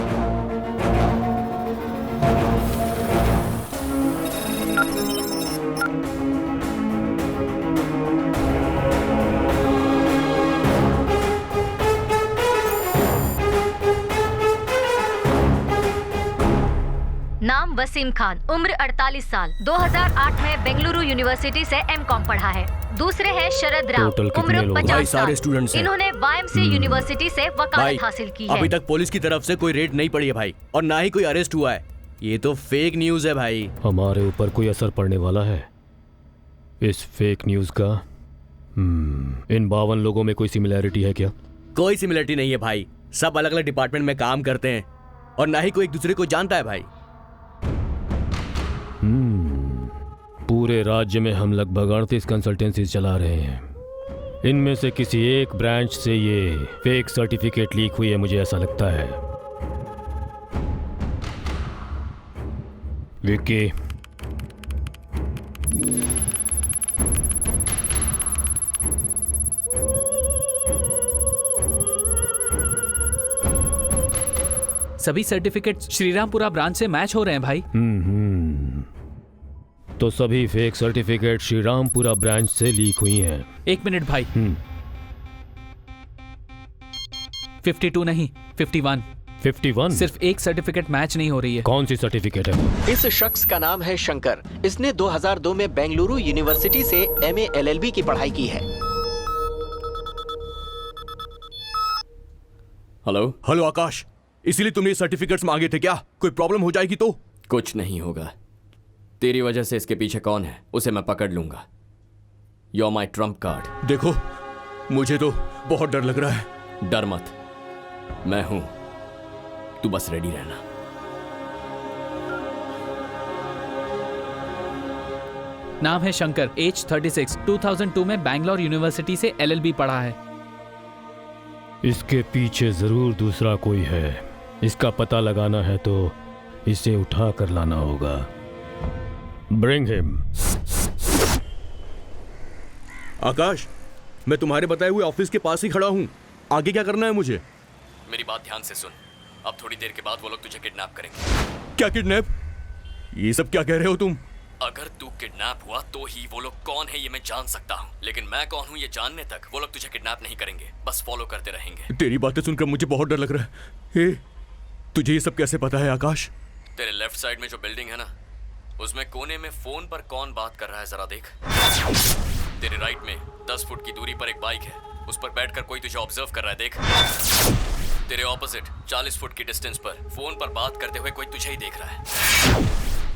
नाम वसीम खान, उम्र 48 साल, 2008 में बेंगलुरु यूनिवर्सिटी से M.Com पढ़ा है। दूसरे हैं शरद राव, उम्र 50 साल। इन्होंने YMC यूनिवर्सिटी से वकालत हासिल की है। अभी तक पुलिस की तरफ से कोई रेड नहीं पड़ी है भाई, और ना ही कोई अरेस्ट हुआ है। ये तो फेक न्यूज है भाई। हमारे ऊपर कोई असर पड़ने वाला है इस फेक न्यूज का? इन 52 लोगों में कोई सिमिलैरिटी है क्या? कोई सिमिलरिटी नहीं है भाई, सब अलग अलग डिपार्टमेंट में काम करते हैं और ना ही कोई एक दूसरे को जानता है भाई। पूरे राज्य में हम लगभग 38 कंसल्टेंसीज चला रहे हैं। इनमें से किसी एक ब्रांच से ये फेक सर्टिफिकेट लीक हुई है, मुझे ऐसा लगता है। विक्की, सभी सर्टिफिकेट्स श्रीरामपुरा ब्रांच से मैच हो रहे हैं भाई। तो सभी फेक सर्टिफिकेट श्रीरामपुरा ब्रांच से लीक हुई हैं। 1 मिनट भाई। 52 नहीं, 51। 51? सिर्फ एक सर्टिफिकेट मैच नहीं हो रही है। कौन सी सर्टिफिकेट है? इस शख्स का नाम है शंकर। इसने 2002 में बेंगलुरु यूनिवर्सिटी से MA LLB की पढ़ाई की है। हेलो आकाश, इसीलिए तुमने सर्टिफिकेट्स मांगे थे क्या? कोई प्रॉब्लम हो जाएगी तो? कुछ नहीं होगा। तेरी वजह से इसके पीछे कौन है उसे मैं पकड़ लूंगा। You're my trump card। देखो, मुझे तो बहुत डर लग रहा है। डर मत, मैं हूं, तू बस रेडी रहना। नाम है शंकर, एज 36, 2002 में बैंगलोर यूनिवर्सिटी से LLB पढ़ा है। इसके पीछे जरूर दूसरा कोई है। इसका पता लगाना है तो इसे उठा कर लाना होगा। Bring him. आकाश, मैं तुम्हारे बताए हुए ऑफिस के पास ही खड़ा हूँ। आगे क्या करना है मुझे? मेरी बात ध्यान से सुन। अब थोड़ी देर के बाद वो लोग तुझे किडनैप करेंगे। क्या किडनैप? ये सब क्या कह रहे हो तुम? अगर तू किडनैप हुआ तो ही वो लोग कौन है ये मैं जान सकता हूँ, लेकिन मैं कौन हूँ ये जानने तक वो लोग तुझे किडनैप नहीं करेंगे, बस फॉलो करते रहेंगे। तेरी बातें सुनकर मुझे बहुत डर लग रहा है। तुझे ये सब कैसे पता है आकाश? तेरे लेफ्ट साइड में जो बिल्डिंग है ना, उसमें कोने में फोन पर कौन बात कर रहा है जरा देख। तेरे राइट में 10 फुट की दूरी पर एक बाइक है, उस पर बैठकर कोई तुझे ऑब्जर्व कर रहा है, देख। तेरे ऑपोजिट 40 फुट की डिस्टेंस पर फोन पर बात करते हुए कोई तुझे ही देख रहा है।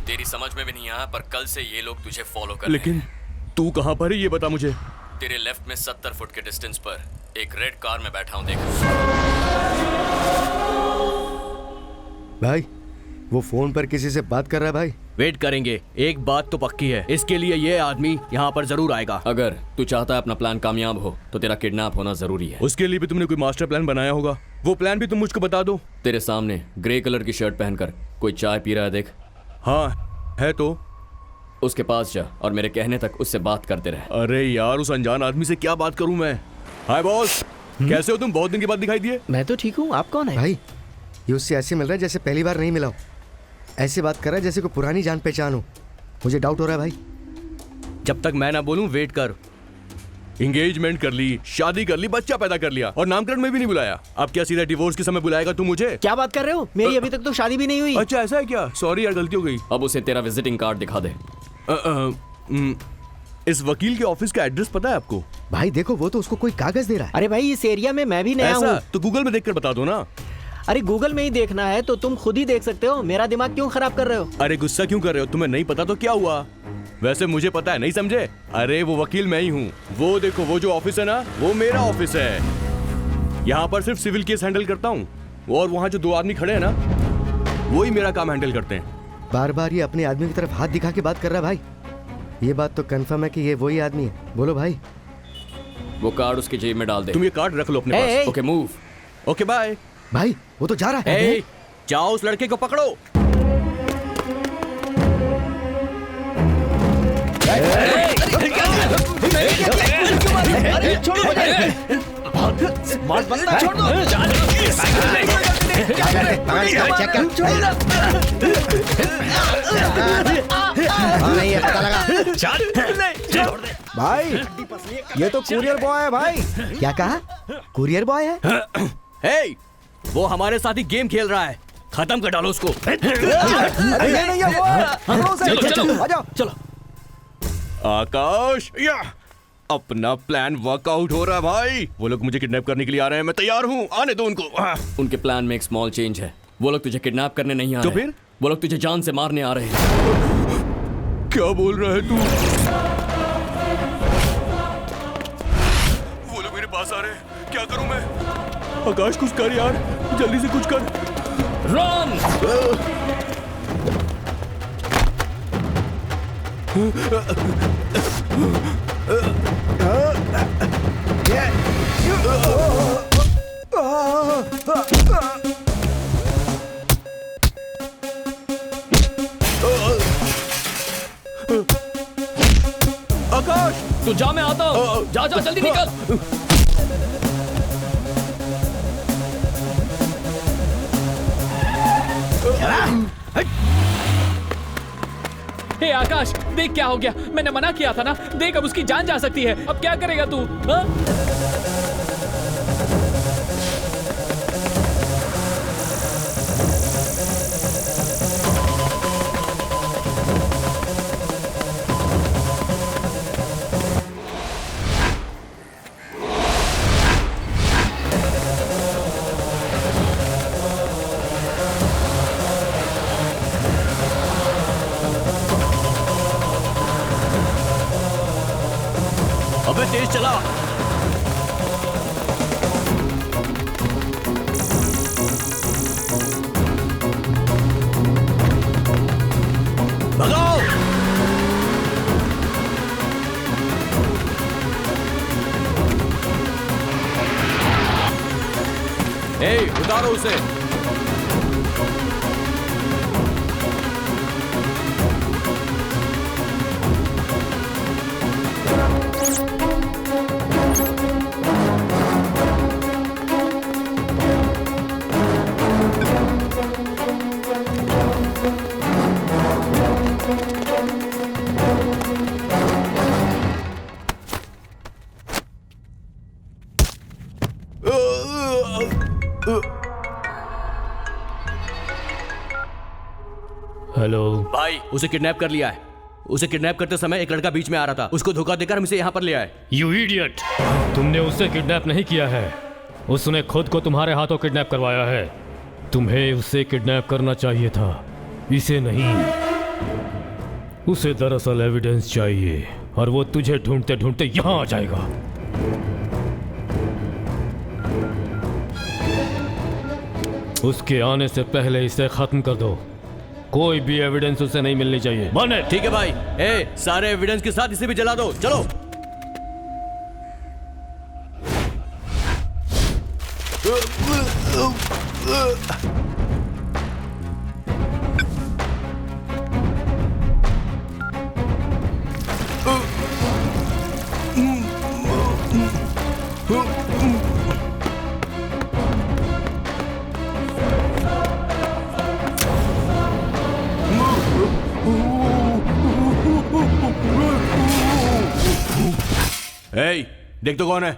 तेरी समझ में भी नहीं आया, पर कल से ये लोग तुझे फॉलो कर रहे हैं। लेकिन तू कहाँ पर है ये बता मुझे। तेरे लेफ्ट में 70 फुट के डिस्टेंस पर एक रेड कार में बैठा हूँ, देख। भाई, वो फोन पर किसी से बात कर रहा है भाई। वेट करेंगे, एक बात तो पक्की है, इसके लिए ये आदमी यहाँ पर जरूर आएगा। अगर तू चाहता है अपना प्लान कामयाब हो तो तेरा किडनैप होना जरूरी है। उसके लिए भी तुमने कोई मास्टर प्लान बनाया होगा, वो प्लान भी तुम मुझको बता दो। तेरे सामने ग्रे कलर की शर्ट पहनकर कोई चाय पी रहा है, देख। हाँ है तो। उसके पास जा और मेरे कहने तक उससे बात करते रहे। अरे यार, उस अनजान आदमी से क्या बात करूं मैं। हाय बॉस, कैसे हो तुम? बहुत दिन के बाद दिखाई दिए। मैं तो ठीक हूँ, आप कौन है? भाई, ये उससे ऐसे मिल रहा है जैसे पहली बार नहीं मिला हो। ऐसे बात कर रहा है जैसे कोई पुरानी जान पहचान हो। मुझे डाउट हो रहा है भाई। जब तक मैं ना बोलूं वेट कर। एंगेजमेंट कर ली, शादी कर ली, बच्चा पैदा कर लिया और नामकरण में भी नहीं बुलाया। अब क्या सीधा डिवोर्स के समय बुलाएगा तू मुझे? क्या बात कर रहे हो? मेरी अभी तक तो शादी भी नहीं हुई। अच्छा ऐसा है क्या? सॉरी यार, गलती हो गई। अब उसे तेरा विजिटिंग कार्ड दिखा दे। इस वकील के ऑफिस का एड्रेस पता है आपको? भाई देखो, वो तो उसको कोई कागज दे रहा है। अरे भाई, इस एरिया में मैं भी नया हूँ। तो गूगल में देखकर बता दो ना। अरे गूगल में ही देखना है तो तुम खुद ही देख सकते हो, मेरा दिमाग क्यों खराब कर रहे हो? अरे गुस्सा क्यों कर रहे हो? तुम्हें नहीं पता तो क्या हुआ? वैसे मुझे पता है, नहीं समझे? अरे वो वकील मैं ही हूँ। वो देखो, वो जो ऑफिस है ना, वो मेरा ऑफिस है। यहाँ पर सिर्फ सिविल केस हैंडल करता हूँ, और वहाँ जो 2 आदमी खड़े हैं ना, वो ही मेरा काम हैंडल करते हैं। बार बार ये अपने आदमी की तरफ हाथ दिखा के बात कर रहा है भाई। ये बात तो कंफर्म है कि ये वही आदमी है। बोलो भाई। वो कार्ड उसकी जेब में डाल दे। तुम ये कार्ड रख लो अपने पास। Okay move. Okay bye. भाई वो तो जा रहा है। जाओ उस लड़के को पकड़ो। भाई ये तो कुरियर बॉय है भाई। क्या कहा? कुरियर बॉय है? हे, वो हमारे साथ ही गेम खेल रहा है, खत्म कर डालो उसको। चलो। आकाश, या अपना प्लान वर्कआउट हो रहा है भाई। वो लोग मुझे किडनैप करने के लिए आ रहे हैं, मैं तैयार हूँ, आने दो उनको। उनके प्लान में एक स्मॉल चेंज है। वो लोग तुझे किडनैप करने नहीं आ तो रहे। फिर? वो लोग तुझे जान से मारने आ रहे हैं। क्या बोल रहा है तू? वो लोग मेरे पास आ रहे हैं, क्या करूं मैं? आकाश कुछ कर यार, जल्दी से कुछ कर। रन! आकाश, तू जा, मैं आता हूँ। जा जा जल्दी निकल। हे आकाश, देख क्या हो गया। मैंने मना किया था ना। देख अब उसकी जान जा सकती है। अब क्या करेगा तू? हाँ? अबे तेज चला। भगाओ। ए, उतारो उसे। हेलो भाई, उसे किडनैप कर लिया है। उसे किडनैप करते समय एक लड़का बीच में आ रहा था, उसको धोखा देकर हम इसे यहाँ पर ले आए। You idiot! तुमने उसे किडनैप नहीं किया है, उसने खुद को तुम्हारे हाथों किडनैप करवाया है। तुम्हें उसे किडनैप करना चाहिए था, इसे नहीं। उसे दरअसल एविडेंस चाहिए और वो तुझे ढूंढते ढूंढते यहाँ आ जाएगा। उसके आने से पहले इसे खत्म कर दो। कोई भी एविडेंस उसे नहीं मिलनी चाहिए। माने? ठीक है भाई। ए, सारे एविडेंस के साथ इसे भी जला दो। चलो। ए, देख तो कौन है?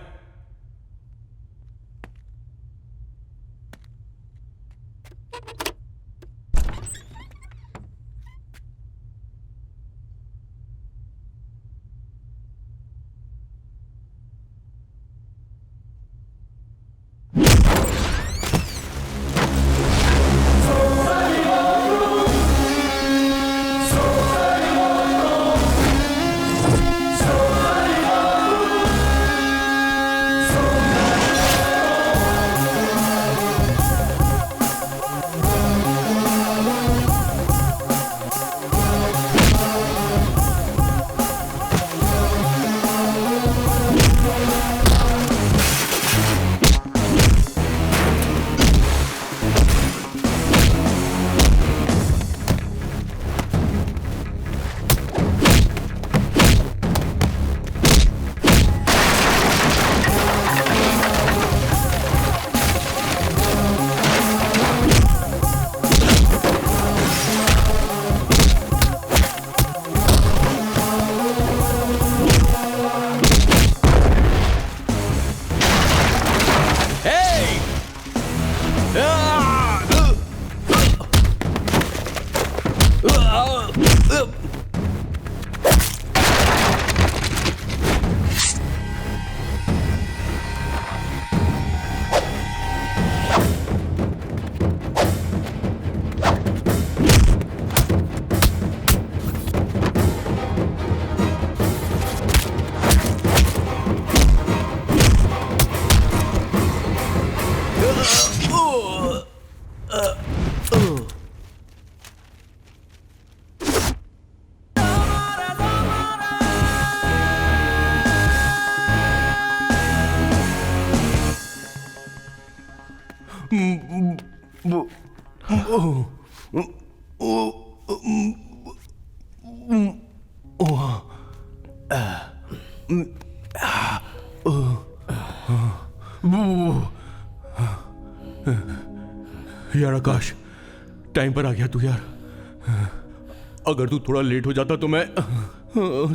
यार आकाश, टाइम पर आ गया तू यार। अगर तू थोड़ा लेट हो जाता तो मैं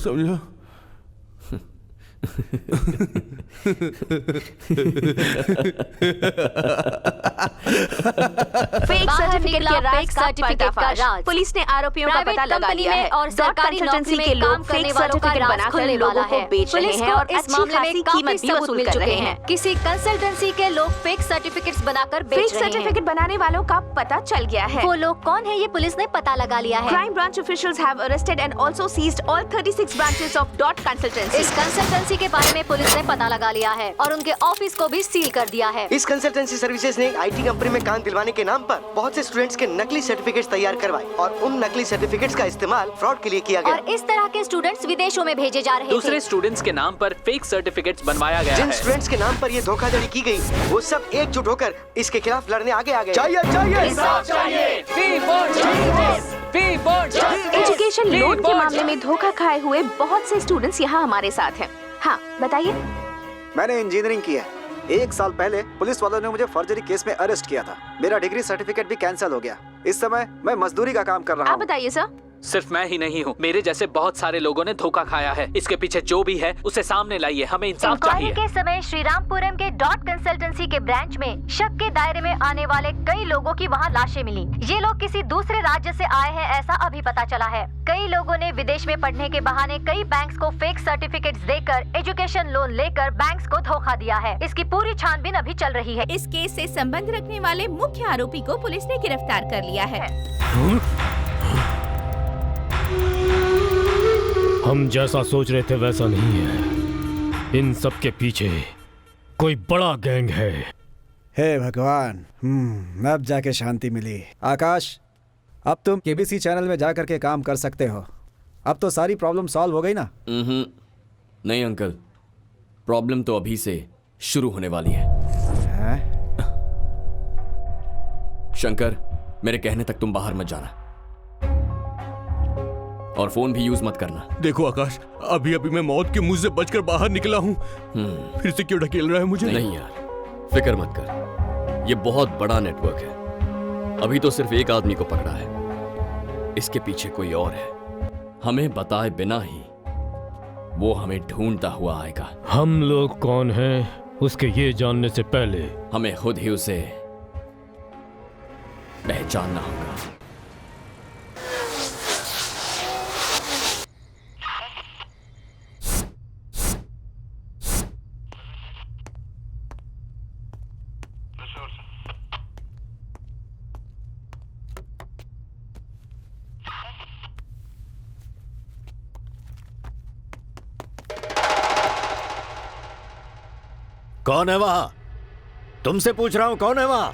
समझा। फेक सर्टिफिकेट का राज। पुलिस ने आरोपियों का पता लगा लिया है और सरकारी नौकरी में लोग फेक सर्टिफिकेट बनाकर लोगों को बेच रहे हैं और इस मामले में कीमत भी वसूल कर रहे हैं। किसी कंसल्टेंसी के लोग फेक सर्टिफिकेट्स बनाकर बेच रहे हैं। फेक सर्टिफिकेट बनाने वालों का पता चल गया है। वो लोग कौन है ये पुलिस ने पता लगा लिया है। Crime branch officials have arrested and also seized all 36 branches of Dot Consultancy. इस कंसल्टेंसी उसी के बारे में पुलिस ने पता लगा लिया है और उनके ऑफिस को भी सील कर दिया है। इस कंसल्टेंसी सर्विसेज ने IT कंपनी में काम दिलवाने के नाम पर बहुत से स्टूडेंट्स के नकली सर्टिफिकेट्स तैयार करवाए और उन नकली सर्टिफिकेट्स का इस्तेमाल फ्रॉड के लिए किया गया। और इस तरह के स्टूडेंट्स विदेशों में भेजे जा रहे थे। दूसरे स्टूडेंट्स के नाम पर फेक सर्टिफिकेट्स बनवाया गया जिन है। स्टूडेंट्स के नाम पर ये धोखाधड़ी की गई, वो सब एकजुट होकर इसके खिलाफ लड़ने आगे आ गए। एजुकेशन लोन के मामले में धोखा खाए हुए बहुत से स्टूडेंट्स यहाँ हमारे साथ हैं। हाँ बताइए। मैंने इंजीनियरिंग की है। 1 साल पहले पुलिस वालों ने मुझे फर्जरी केस में अरेस्ट किया था। मेरा डिग्री सर्टिफिकेट भी कैंसिल हो गया। इस समय मैं मजदूरी का काम कर रहा हूँ। आप बताइए सर। सिर्फ मैं ही नहीं हूँ, मेरे जैसे बहुत सारे लोगों ने धोखा खाया है। इसके पीछे जो भी है उसे सामने लाइए, हमें इंसाफ चाहिए। के समय श्रीरामपुरम के डॉट कंसल्टेंसी के ब्रांच में शक के दायरे में आने वाले कई लोगों की वहां लाशें मिली। ये लोग किसी दूसरे राज्य से आए हैं ऐसा अभी पता चला है। कई लोगों ने विदेश में पढ़ने के बहाने कई बैंक्स को फेक सर्टिफिकेट्स देकर एजुकेशन लोन लेकर बैंक्स को धोखा दिया है। इसकी पूरी छानबीन अभी चल रही है। इस केस से संबंध रखने वाले मुख्य आरोपी को पुलिस ने गिरफ्तार कर लिया है। हम जैसा सोच रहे थे वैसा नहीं है। इन सब के पीछे कोई बड़ा गैंग है। हे भगवान, अब जाके शांति मिली। आकाश, अब तुम KBC चैनल में जा करके काम कर सकते हो। अब तो सारी प्रॉब्लम सॉल्व हो गई ना? नहीं अंकल, प्रॉब्लम तो अभी से शुरू होने वाली है। शंकर, मेरे कहने तक तुम बाहर मत जाना और फोन भी यूज मत करना। देखो आकाश, अभी अभी मैं मौत के मुंह से बचकर बाहर निकला हूँ। फिर से क्यों ढकेल रहा है मुझे? नहीं यार, फिक्र मत कर। ये बहुत बड़ा नेटवर्क है। अभी तो सिर्फ एक आदमी को पकड़ा है, इसके पीछे कोई और है। हमें बताए बिना ही वो हमें ढूंढता हुआ आएगा। हम लोग कौन हैं उसके ये जानने से पहले हमें खुद ही उसे पहचानना होगा। कौन है वहां? तुमसे पूछ रहा हूं, कौन है वहां?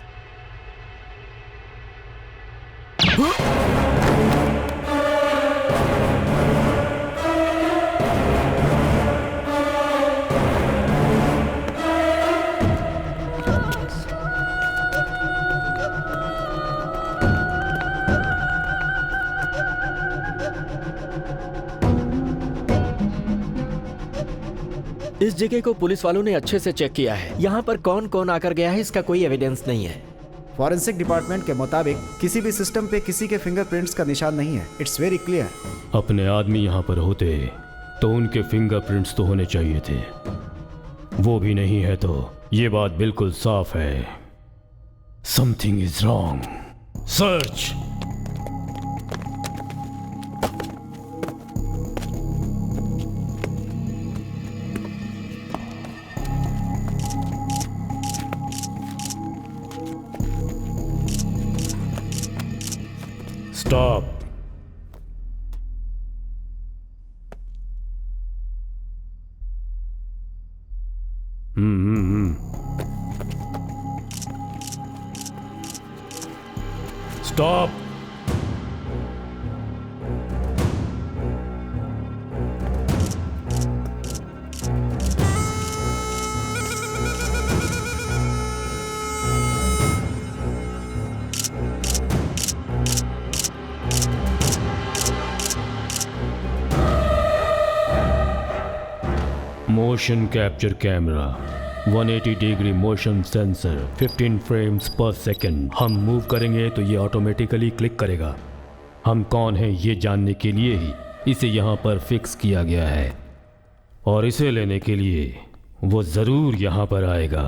इस जगह को पुलिस वालों ने अच्छे से चेक किया है। यहाँ पर कौन कौन आकर गया है इसका कोई एविडेंस नहीं है। फॉरेंसिक डिपार्टमेंट के मुताबिक किसी भी सिस्टम पे किसी के फिंगरप्रिंट्स का निशान नहीं है। It's very clear. अपने आदमी यहाँ पर होते तो उनके फिंगरप्रिंट्स तो होने चाहिए थे। वो भी नहीं है तो ये बात बिल्कुल साफ है। Something is wrong. Search. Stop. Stop. Motion capture camera, 180 degree motion sensor, 15 frames पर सेकंड। हम मूव करेंगे तो ये ऑटोमेटिकली क्लिक करेगा। हम कौन हैं ये जानने के लिए ही इसे यहाँ पर फिक्स किया गया है और इसे लेने के लिए वो ज़रूर यहाँ पर आएगा।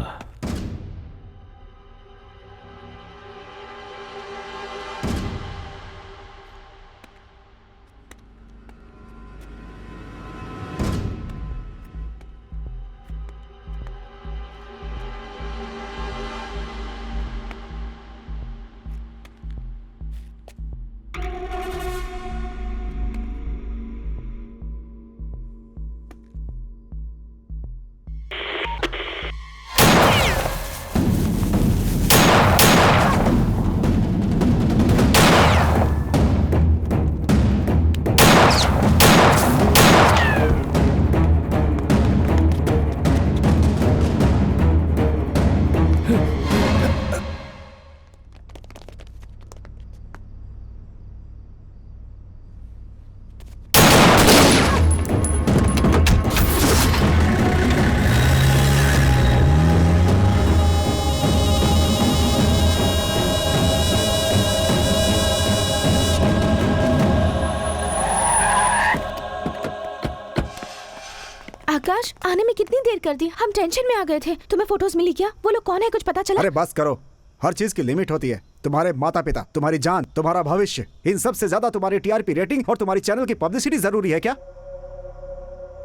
आकाश, आने में कितनी देर कर दी? हम टेंशन में आ गए थे। तुम्हें फोटोज मिली क्या? वो लोग कौन है, कुछ पता चला? अरे बस करो, हर चीज की लिमिट होती है। तुम्हारे माता पिता, तुम्हारी जान, तुम्हारा भविष्य, इन सब से ज्यादा तुम्हारी टीआरपी रेटिंग और तुम्हारी चैनल की पब्लिसिटी जरूरी है क्या?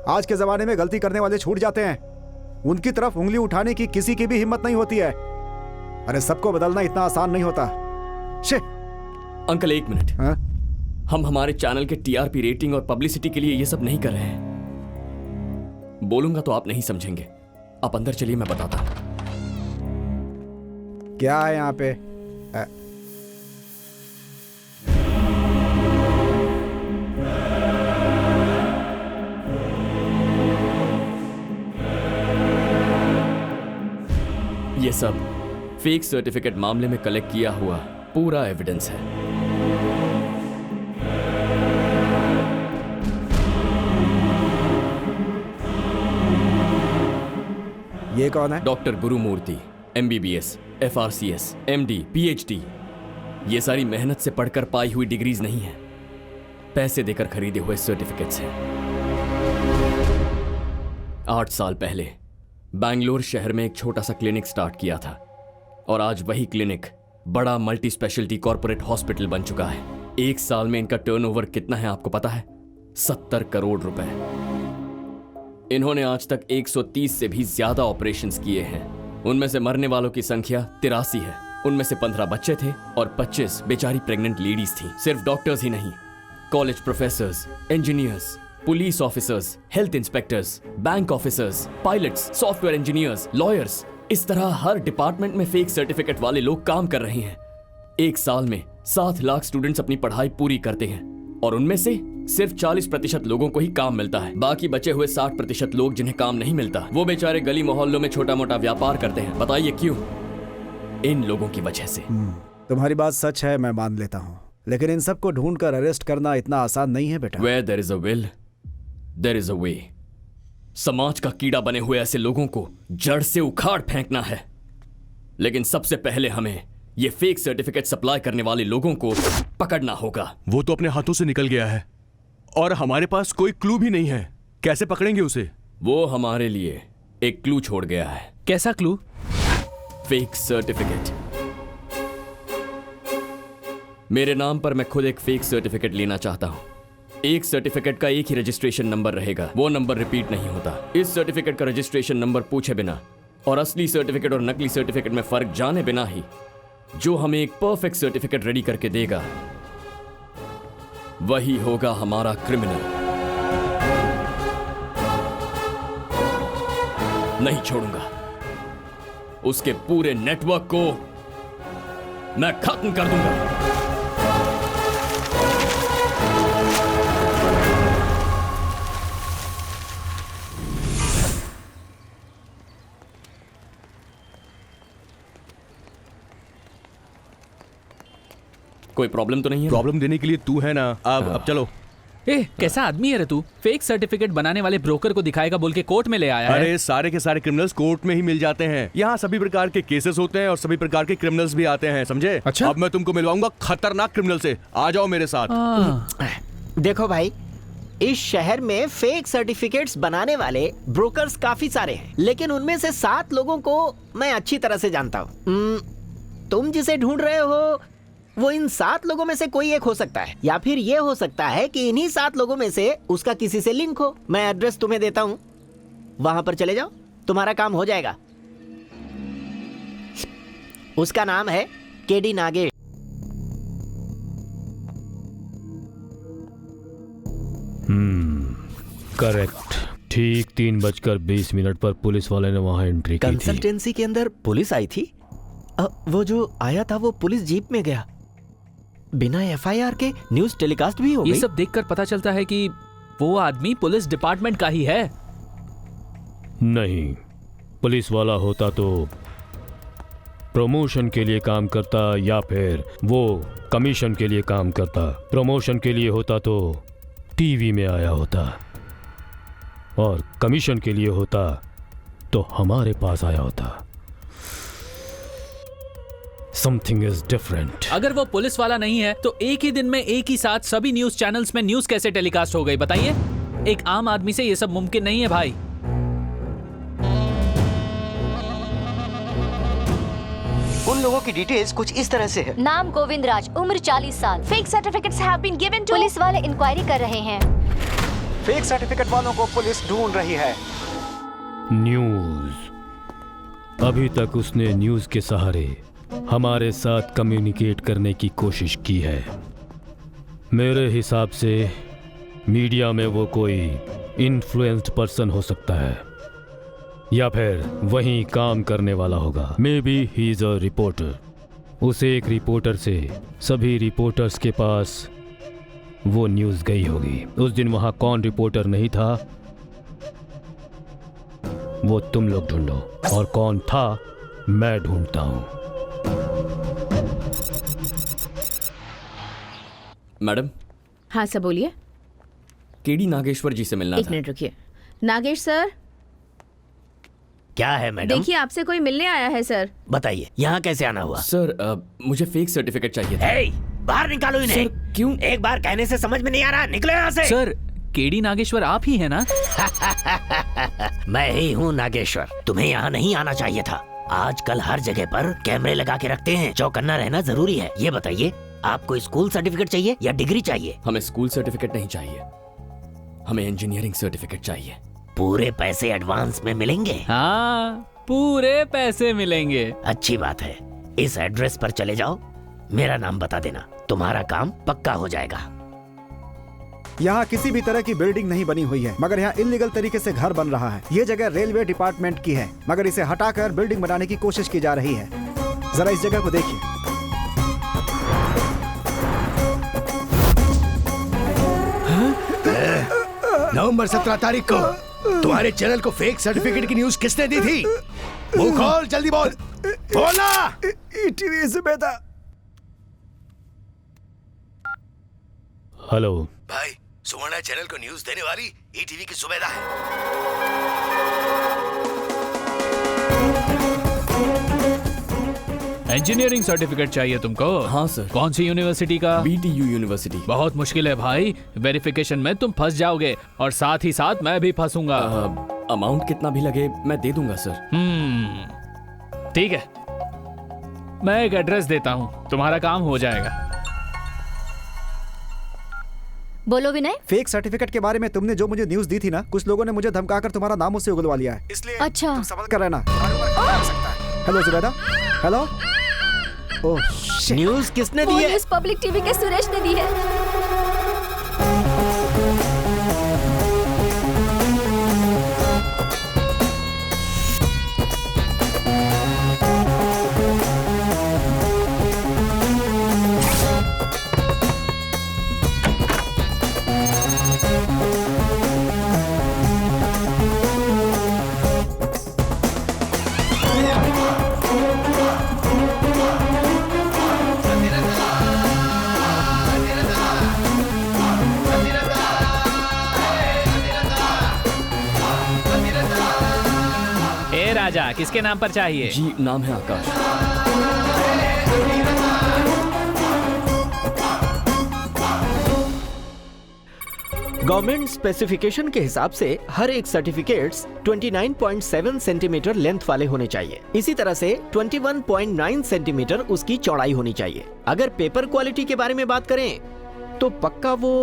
आज के जमाने में गलती करने वाले छूट जाते हैं, उनकी तरफ उंगली उठाने की किसी की भी हिम्मत नहीं होती है। अरे सबको बदलना इतना आसान नहीं होता। शे अंकल एक मिनट, हम हमारे चैनल के टीआरपी रेटिंग और पब्लिसिटी के लिए ये सब नहीं कर रहे हैं। बोलूंगा तो आप नहीं समझेंगे। आप अंदर चलिए, मैं बताता हूं। क्या है यहाँ पे? ये सब फेक सर्टिफिकेट मामले में कलेक्ट किया हुआ पूरा एविडेंस है। ये कौन है? Doctor Gurumurthy, MBBS, FRCS, MD, PhD। ये सारी मेहनत से पढ़कर पाई हुई डिग्रीज नहीं है, पैसे देकर खरीदे हुए सर्टिफिकेट्स हैं। 8 साल पहले बैंगलोर शहर में एक छोटा सा क्लिनिक स्टार्ट किया था और आज वही क्लिनिक बड़ा मल्टी स्पेशलिटी कॉर्पोरेट हॉस्पिटल बन चुका है। 1 साल में इनका टर्नओवर कितना है आपको पता है? 70 करोड़ रुपए। इन्होंने आज तक 130 से भी ज्यादा ऑपरेशंस किए हैं। उनमें से मरने वालों की संख्या 83 है। उनमें से 15 बच्चे थे और 25 बेचारी प्रेग्नेंट लेडीज थी। सिर्फ डॉक्टर्स ही नहीं, college professors, engineers, police officers, health inspectors, bank officers, pilots, software engineers, lawyers, इस तरह हर डिपार्टमेंट में फेक सर्टिफिकेट वाले लोग काम कर रहे हैं। 1 साल में 7 लाख स्टूडेंट्स अपनी पढ़ाई पूरी करते हैं और उनमें से सिर्फ 40% लोगों को ही काम मिलता है। बाकी बचे हुए 60% लोग जिन्हें काम नहीं मिलता, वो बेचारे गली मोहल्लों में छोटा मोटा व्यापार करते हैं। बताइए क्यों? इन लोगों की वजह से। तुम्हारी बात सच है, मैं मान लेता हूँ, लेकिन इन सबको ढूंढकर अरेस्ट करना इतना आसान नहीं है बेटा। Where there is a will, there is a way। समाज का कीड़ा बने हुए ऐसे लोगों को जड़ से उखाड़ फेंकना है, लेकिन सबसे पहले हमें ये फेक सर्टिफिकेट सप्लाई करने वाले लोगों को पकड़ना होगा। वो तो अपने हाथों से निकल गया है और हमारे पास कोई क्लू भी नहीं है। कैसे पकड़ेंगे उसे? वो हमारे लिए एक क्लू छोड़ गया है। कैसा क्लू? Fake certificate. मेरे नाम पर मैं खुद एक फेक सर्टिफिकेट लेना चाहता हूं। एक सर्टिफिकेट का एक ही रजिस्ट्रेशन नंबर रहेगा, वो नंबर रिपीट नहीं होता। इस सर्टिफिकेट का रजिस्ट्रेशन नंबर पूछे बिना और असली सर्टिफिकेट और नकली सर्टिफिकेट में फर्क जाने बिना ही जो हमें एक परफेक्ट सर्टिफिकेट रेडी करके देगा, वही होगा हमारा क्रिमिनल। नहीं छोड़ूंगा, उसके पूरे नेटवर्क को मैं खत्म कर दूंगा। कोई प्रॉब्लम तो नहीं है? प्रॉब्लम देने के लिए तू है ना। अब चलो। कैसा आदमी है रे तू? फेक सर्टिफिकेट बनाने वाले ब्रोकर को दिखाएगा बोल के कोर्ट में ले आया है। अरे सारे के सारे क्रिमिनल्स कोर्ट में ही मिल जाते हैं। यहाँ सभी प्रकार के केसेस होते हैं और सभी प्रकार के क्रिमिनल्स भी आते हैं, समझे? अच्छा? अब मैं तुमको मिलवाऊंगा खतरनाक क्रिमिनल से। आ जाओ मेरे साथ। देखो भाई, इस शहर में फेक सर्टिफिकेट्स बनाने वाले ब्रोकर्स काफी सारे हैं, लेकिन उनमें से 7 लोगों को मैं अच्छी तरह से जानता हूँ। तुम जिसे ढूंढ रहे हो वो इन 7 लोगों में से कोई एक हो सकता है, या फिर ये हो सकता है कि इन्हीं 7 लोगों में से उसका किसी से लिंक हो। मैं एड्रेस तुम्हें देता हूँ, वहां पर चले जाओ, तुम्हारा काम हो जाएगा। उसका नाम है केडी नागेश। करेक्ट। ठीक 3:20 पर पुलिस वाले ने वहां एंट्री की थी। कंसल्टेंसी के अंदर पुलिस आई थी। वो जो आया था वो पुलिस जीप में गया, बिना FIR के न्यूज़ टेलीकास्ट भी हो गई। ये सब देखकर पता चलता है कि वो आदमी पुलिस डिपार्टमेंट का ही है। नहीं, पुलिस वाला होता तो प्रमोशन के लिए काम करता, या फिर वो कमीशन के लिए काम करता। प्रमोशन के लिए होता तो टीवी में आया होता, और कमीशन के लिए होता तो हमारे पास आया होता। Something is different। अगर वो पुलिस वाला नहीं है तो एक ही दिन में एक ही साथ सभी न्यूज चैनल्स में न्यूज कैसे टेलीकास्ट हो गई बताइए? एक आम आदमी से ये सब मुमकिन नहीं है भाई। लोगों की डिटेल्स कुछ इस तरह से है। नाम गोविंद राज, उम्र 40 साल। Fake certificates have been given to. Police वाले इंक्वायरी कर रहे हैं। फेक सर्टिफिकेट वालों को पुलिस ढूंढ रही है। न्यूज़। अभी तक उसने न्यूज़ के सहारे हमारे साथ कम्युनिकेट करने की कोशिश की है। मेरे हिसाब से मीडिया में वो कोई इन्फ्लुएंस्ड पर्सन हो सकता है या फिर वहीं काम करने वाला होगा। May be he is a reporter. उस एक रिपोर्टर से सभी रिपोर्टर्स के पास वो न्यूज़ गई होगी। उस दिन वहां कौन रिपोर्टर नहीं था वो तुम लोग ढूंढो, और कौन था मैं ढूंढता हूं। मैडम। हाँ सर बोलिए। केडी नागेश्वर जी से मिलना एक था। मिनट रुकिए। नागेश सर। क्या है मैडम? देखिए आपसे कोई मिलने आया है सर। बताइए यहाँ कैसे आना हुआ? सर मुझे फेक सर्टिफिकेट चाहिए था। हे, बाहर निकालो इन्हें। सर, क्यों? एक बार कहने से समझ में नहीं आ रहा, निकलो यहाँ से। सर केडी नागेश्वर आप ही है ना? मैं ही हूँ नागेश्वर। तुम्हें यहाँ नहीं आना चाहिए था। आजकल हर जगह पर कैमरे लगा के रखते हैं, चौकन्ना रहना जरूरी है। ये बताइए आपको स्कूल सर्टिफिकेट चाहिए या डिग्री चाहिए? हमें स्कूल सर्टिफिकेट नहीं चाहिए, हमें इंजीनियरिंग सर्टिफिकेट चाहिए। पूरे पैसे एडवांस में मिलेंगे? हाँ पूरे पैसे मिलेंगे। अच्छी बात है। इस एड्रेस पर चले जाओ, मेरा नाम बता देना, तुम्हारा काम पक्का हो जाएगा। यहाँ किसी भी तरह की बिल्डिंग नहीं बनी हुई है, मगर यहाँ इलीगल तरीके से घर बन रहा है। ये जगह रेलवे डिपार्टमेंट की है, मगर इसे हटाकर बिल्डिंग बनाने की कोशिश की जा रही है। जरा इस जगह को देखिए। नवंबर 17 तारीख को तुम्हारे चैनल को फेक सर्टिफिकेट की न्यूज किसने दी थी? मुंह खोल, जल्दी बोल। बोलना। ईटीवी जुबैदा। हेलो भाई, सुवर्ण चैनल को न्यूज देने वाली ईटीवी की जुबैदा है। इंजीनियरिंग सर्टिफिकेट चाहिए तुमको? हाँ सर। कौन सी यूनिवर्सिटी का? BTU university. बहुत मुश्किल है भाई, वेरिफिकेशन में तुम फंस जाओगे और साथ ही साथ मैं भी फंसूंगा। अमाउंट कितना भी लगे मैं दे दूंगा सर। ठीक है, मैं एक एड्रेस देता हूँ, तुम्हारा काम हो जाएगा। बोलो विनय। फेक सर्टिफिकेट के बारे में तुमने जो मुझे न्यूज दी थी ना, कुछ लोगों ने मुझे धमकाकर तुम्हारा नाम उससे उगलवा लिया है, इसलिए अच्छा तुम संभल कर रहना। Hello Zubaida. Hello. Oh shit. News किसने दी है? न्यूज पब्लिक टीवी के सुरेश ने दी है। राजा किसके नाम पर चाहिए? जी नाम है आकाश। गवर्नमेंट स्पेसिफिकेशन के हिसाब से हर एक सर्टिफिकेट्स 29.7 सेंटीमीटर लेंथ वाले होने चाहिए। इसी तरह से 21.9 सेंटीमीटर उसकी चौड़ाई होनी चाहिए। अगर पेपर क्वालिटी के बारे में बात करें तो पक्का वो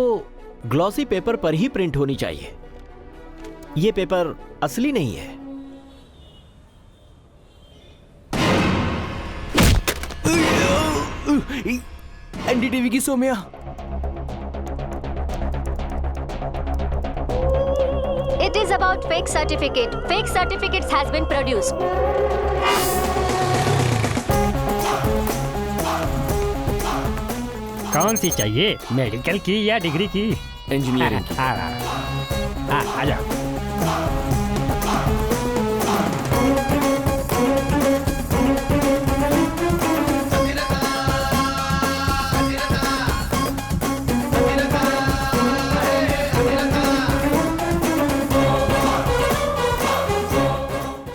ग्लॉसी पेपर पर ही प्रिंट होनी चाहिए। ये पेपर असली नहीं है। एनडीटीवी की Saumya. It is about fake certificate. Fake certificates has been produced. कौन सी चाहिए, मेडिकल की या डिग्री की? इंजीनियरिंग की। आ जाओ।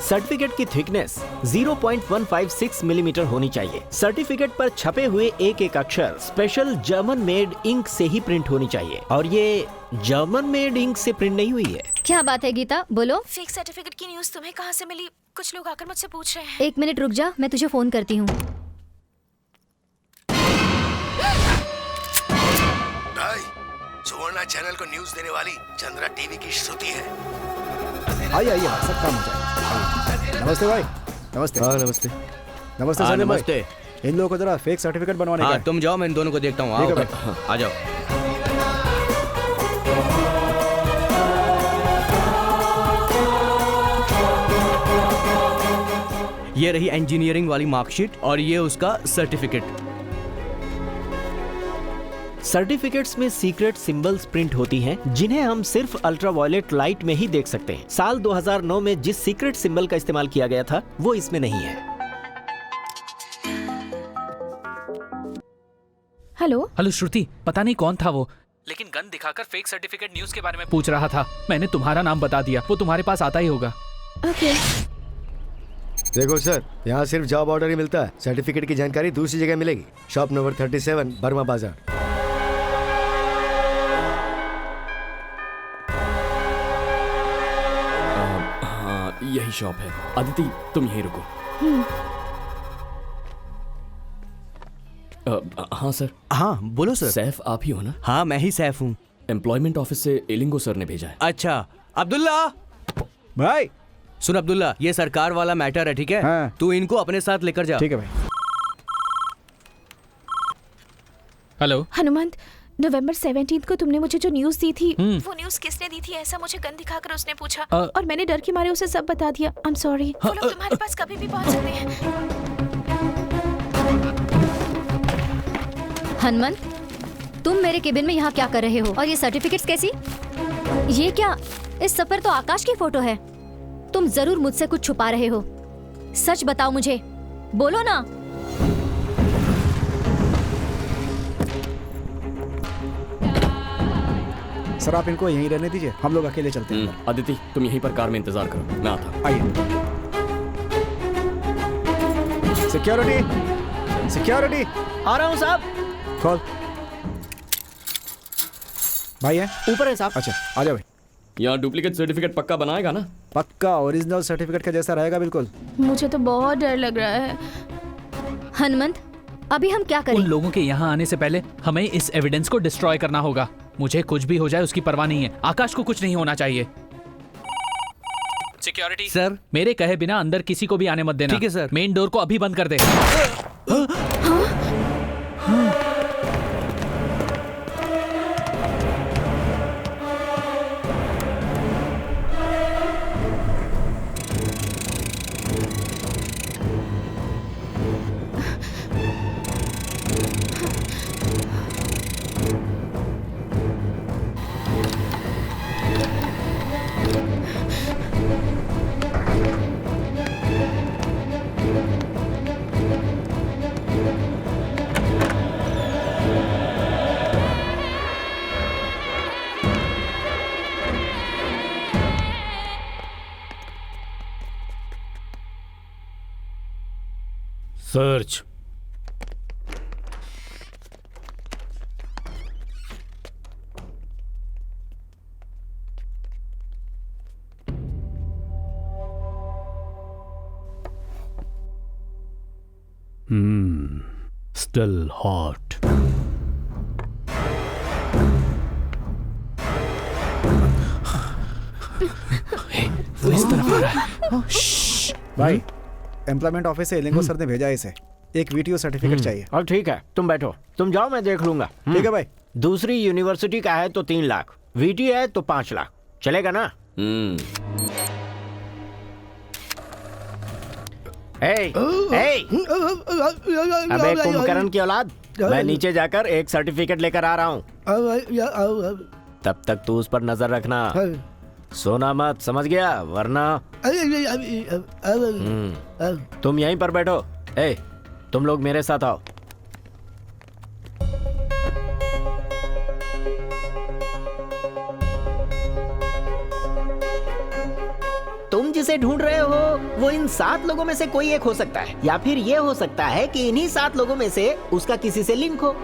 सर्टिफिकेट की थिकनेस 0.156 मिलीमीटर होनी चाहिए। सर्टिफिकेट पर छपे हुए एक एक अक्षर स्पेशल जर्मन मेड इंक से ही प्रिंट होनी चाहिए, और ये जर्मन मेड इंक से प्रिंट नहीं हुई है। क्या बात है गीता, बोलो। फेक सर्टिफिकेट की न्यूज़ तुम्हें कहाँ से मिली? कुछ लोग आकर मुझसे पूछ रहे हैं। एक मिनट रुक जा, मैं तुझे फोन करती हूँ। रोजाना चैनल को न्यूज देने वाली चंद्रा टीवी की श्रुति है। आइए आइए, सब काम हो जाएगा। नमस्ते भाई। नमस्ते। हाँ नमस्ते। नमस्ते हाँ, सर। नमस्ते। इन लोगों को जरा फेक सर्टिफिकेट बनवाने का हाँ है। तुम जाओ, मैं इन दोनों को देखता हूँ। ठीक है आओ, भाई। आ जाओ। ये रही इंजीनियरिंग वाली मार्कशीट और ये उसका सर्टिफिकेट। सर्टिफिकेट्स में सीक्रेट सिंबल्स प्रिंट होती हैं जिन्हें हम सिर्फ अल्ट्रावायलेट लाइट में ही देख सकते हैं। साल 2009 में जिस सीक्रेट सिंबल का इस्तेमाल किया गया था वो इसमें नहीं है। हेलो हेलो श्रुति, पता नहीं कौन था वो, लेकिन गन दिखाकर फेक सर्टिफिकेट न्यूज के बारे में पूछ रहा था। मैंने तुम्हारा नाम बता दिया, वो तुम्हारे पास आता ही होगा। ओके। देखो सर, यहाँ सिर्फ जॉब ऑर्डर ही मिलता है। सर्टिफिकेट की जानकारी दूसरी जगह मिलेगी। शॉप नंबर 37 बर्मा बाजार। हाँ यही शॉप है। अदिति तुम यहीं रुको। हाँ सर। हाँ बोलो सर। सैफ आप ही हो ना? हाँ मैं ही सैफ हूँ। एम्प्लॉयमेंट ऑफिस से एलिंगो सर ने भेजा है। अच्छा अब्दुल्ला भाई। सुन अब्दुल्ला, ये सरकार वाला मैटर है, ठीक है? हाँ। तू इनको अपने साथ लेकर जा। ठीक है भाई। हेलो हनुमंत, नवंबर 17 को तुमने मुझे जो न्यूज दी थी वो न्यूज किसने दी थी ऐसा मुझे गन दिखाकर उसने पूछा और मैंने डर के मारे उसे सब बता दिया। I am sorry. वो लोग तुम्हारे पास कभी भी पहुंच सकते हैं। हनुमंत, तुम मेरे केबिन में यहाँ क्या कर रहे हो? और ये सर्टिफिकेट्स कैसी? ये क्या? इस सब पर तो आकाश की फोटो है। तुम जरूर मुझसे कुछ छुपा रहे हो। सच बताओ मुझे, बोलो ना। सर आप इनको यहीं रहने दीजिए, हम लोग अकेले चलते हैं। अदिति तुम यहीं पर कार में इंतजार करो, मैं आता। आइए। Security, security. आ रहा हूँ साहब। खोल। भाई है ऊपर है साहब। अच्छा आ जाओ भाई। यहाँ डुप्लीकेट सर्टिफिकेट पक्का बनाएगा ना? पक्का ओरिजिनल सर्टिफिकेट का जैसा रहेगा बिल्कुल। मुझे तो बहुत डर लग रहा है। हनुमंत, अभी हम क्या करें? उन लोगों के यहाँ आने से पहले हमें इस एविडेंस को डिस्ट्रॉय करना होगा। मुझे कुछ भी हो जाए उसकी परवाह नहीं है। आकाश को कुछ नहीं होना चाहिए। सिक्योरिटी सर, मेरे कहे बिना अंदर किसी को भी आने मत देना। ठीक है सर। मेन डोर को अभी बंद कर दे। सर्च। Still hot. वो इस तरफ आ रहा है। भाई एम्प्लॉयमेंट ऑफिस से एलिंगो सर ने भेजा है इसे। एक वीटीओ सर्टिफिकेट चाहिए। और ठीक है, तुम बैठो, तुम जाओ, मैं देख लूंगा। ठीक है भाई। दूसरी यूनिवर्सिटी का है तो 3 लाख, वीटी है तो 5 लाख, चलेगा ना? अबे कुंभकर्ण की औलाद, मैं नीचे जाकर एक सर्टिफिकेट लेकर आ रहा हूँ। तब तक तू उस पर नजर रखना, सोना मत, समझ गया? वरना तुम यहीं पर बैठो। तुम लोग मेरे साथ आओ। तुम जिसे ढूंढ रहे हो वो इन 7 लोगों में से कोई एक हो सकता है, या फिर ये हो सकता है कि इन्हीं 7 लोगों में से उसका किसी से लिंक हो।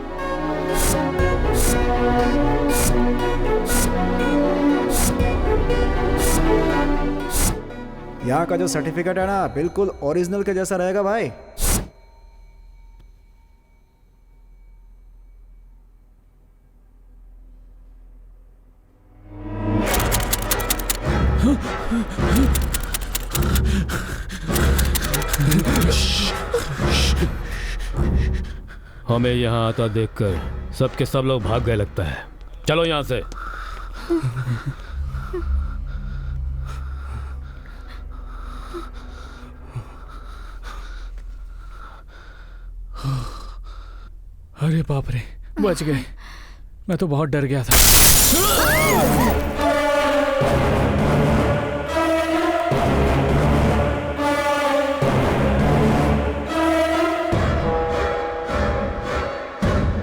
यहाँ का जो सर्टिफिकेट है ना बिल्कुल ओरिजिनल के जैसा रहेगा भाई। हमें यहाँ आता देखकर सबके सब लोग भाग गए लगता है। चलो यहाँ से। अरे बाप रे, बच गए। मैं तो बहुत डर गया था।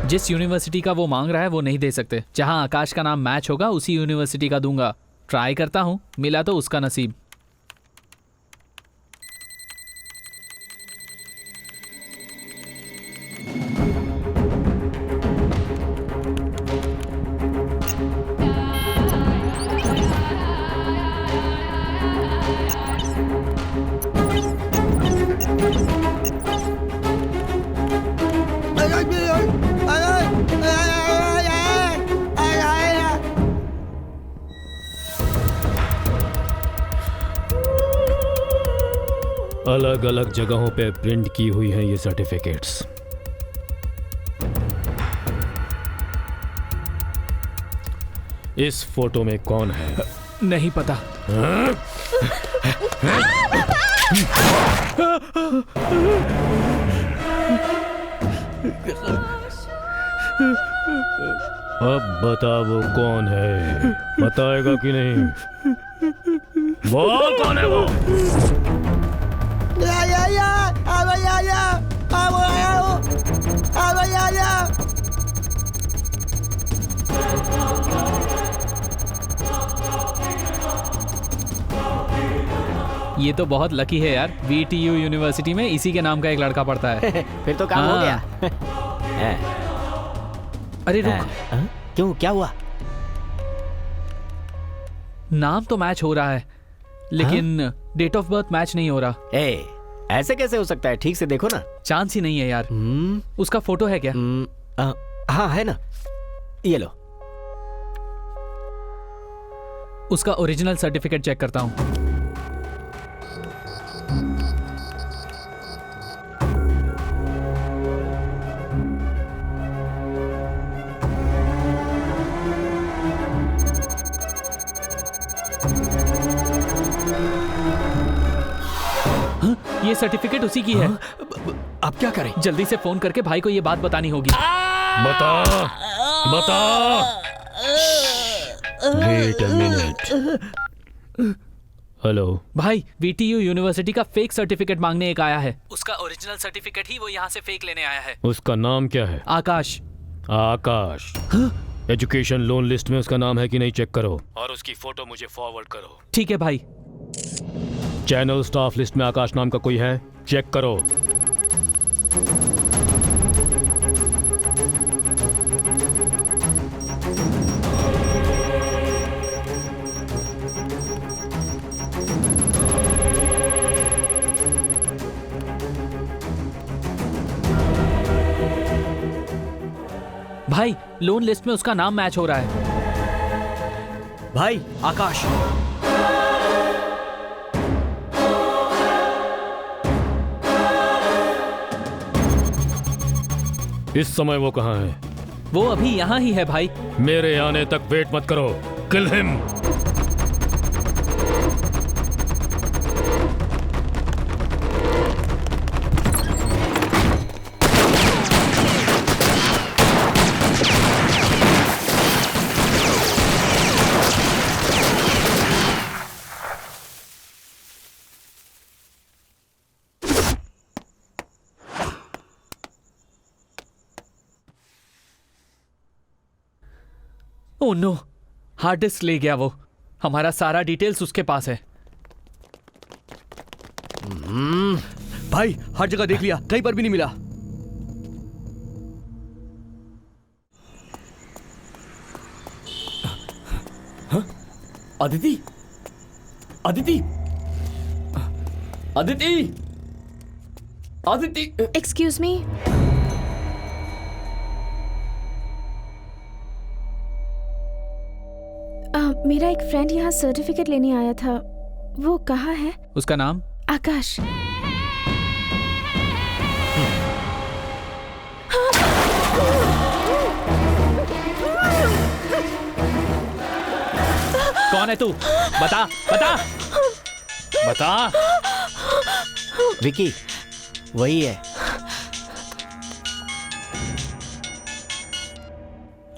जिस यूनिवर्सिटी का वो मांग रहा है वो नहीं दे सकते। जहां आकाश का नाम मैच होगा उसी यूनिवर्सिटी का दूंगा। ट्राई करता हूं, मिला तो उसका नसीब। अलग अलग जगहों पे प्रिंट की हुई हैं ये सर्टिफिकेट्स। इस फोटो में कौन है? नहीं पता। अब बता वो कौन है, बताएगा कि नहीं? बोल कौन है वो? ये तो बहुत लकी है यार, VTU यूनिवर्सिटी में इसी के नाम का एक लड़का पढ़ता है। फिर तो काम हो गया। अरे रुक, क्यों, क्या हुआ? नाम तो मैच हो रहा है लेकिन डेट ऑफ बर्थ मैच नहीं हो रहा। ऐसे कैसे हो सकता है? ठीक से देखो ना। चांस ही नहीं है यार। उसका फोटो है क्या? हाँ है ना, ये लो। उसका ओरिजिनल सर्टिफिकेट चेक करता हूं। ये सर्टिफिकेट उसी की है। अब क्या करें? जल्दी से फोन करके भाई को ये बात बतानी होगी। बता। Wait a minute. हेलो भाई, VTU यूनिवर्सिटी का फेक सर्टिफिकेट मांगने एक आया है। उसका ओरिजिनल सर्टिफिकेट ही वो यहाँ से फेक लेने आया है। उसका नाम क्या है? आकाश। आकाश। एजुकेशन लोन लिस्ट में उसका नाम है कि नहीं चेक करो, और उसकी फोटो मुझे फॉरवर्ड करो। ठीक है भाई। चैनल स्टाफ लिस्ट में आकाश नाम का कोई है? चेक करो। भाई, लोन लिस्ट में उसका नाम मैच हो रहा है। भाई, आकाश। इस समय वो कहाँ है? वो अभी यहाँ ही है भाई। मेरे आने तक वेट मत करो। Kill him. Oh no, hard disk ले गया वो। हमारा सारा डिटेल्स उसके पास है। भाई, हर जगह देख लिया, कहीं पर भी नहीं मिला। अदिति, अदिति, अदिति, अदिति। Excuse me. मेरा एक फ्रेंड यहाँ सर्टिफिकेट लेने आया था। वो कहाँ है? उसका नाम? आकाश। कौन है तू? बता बता बता। विकी वही है।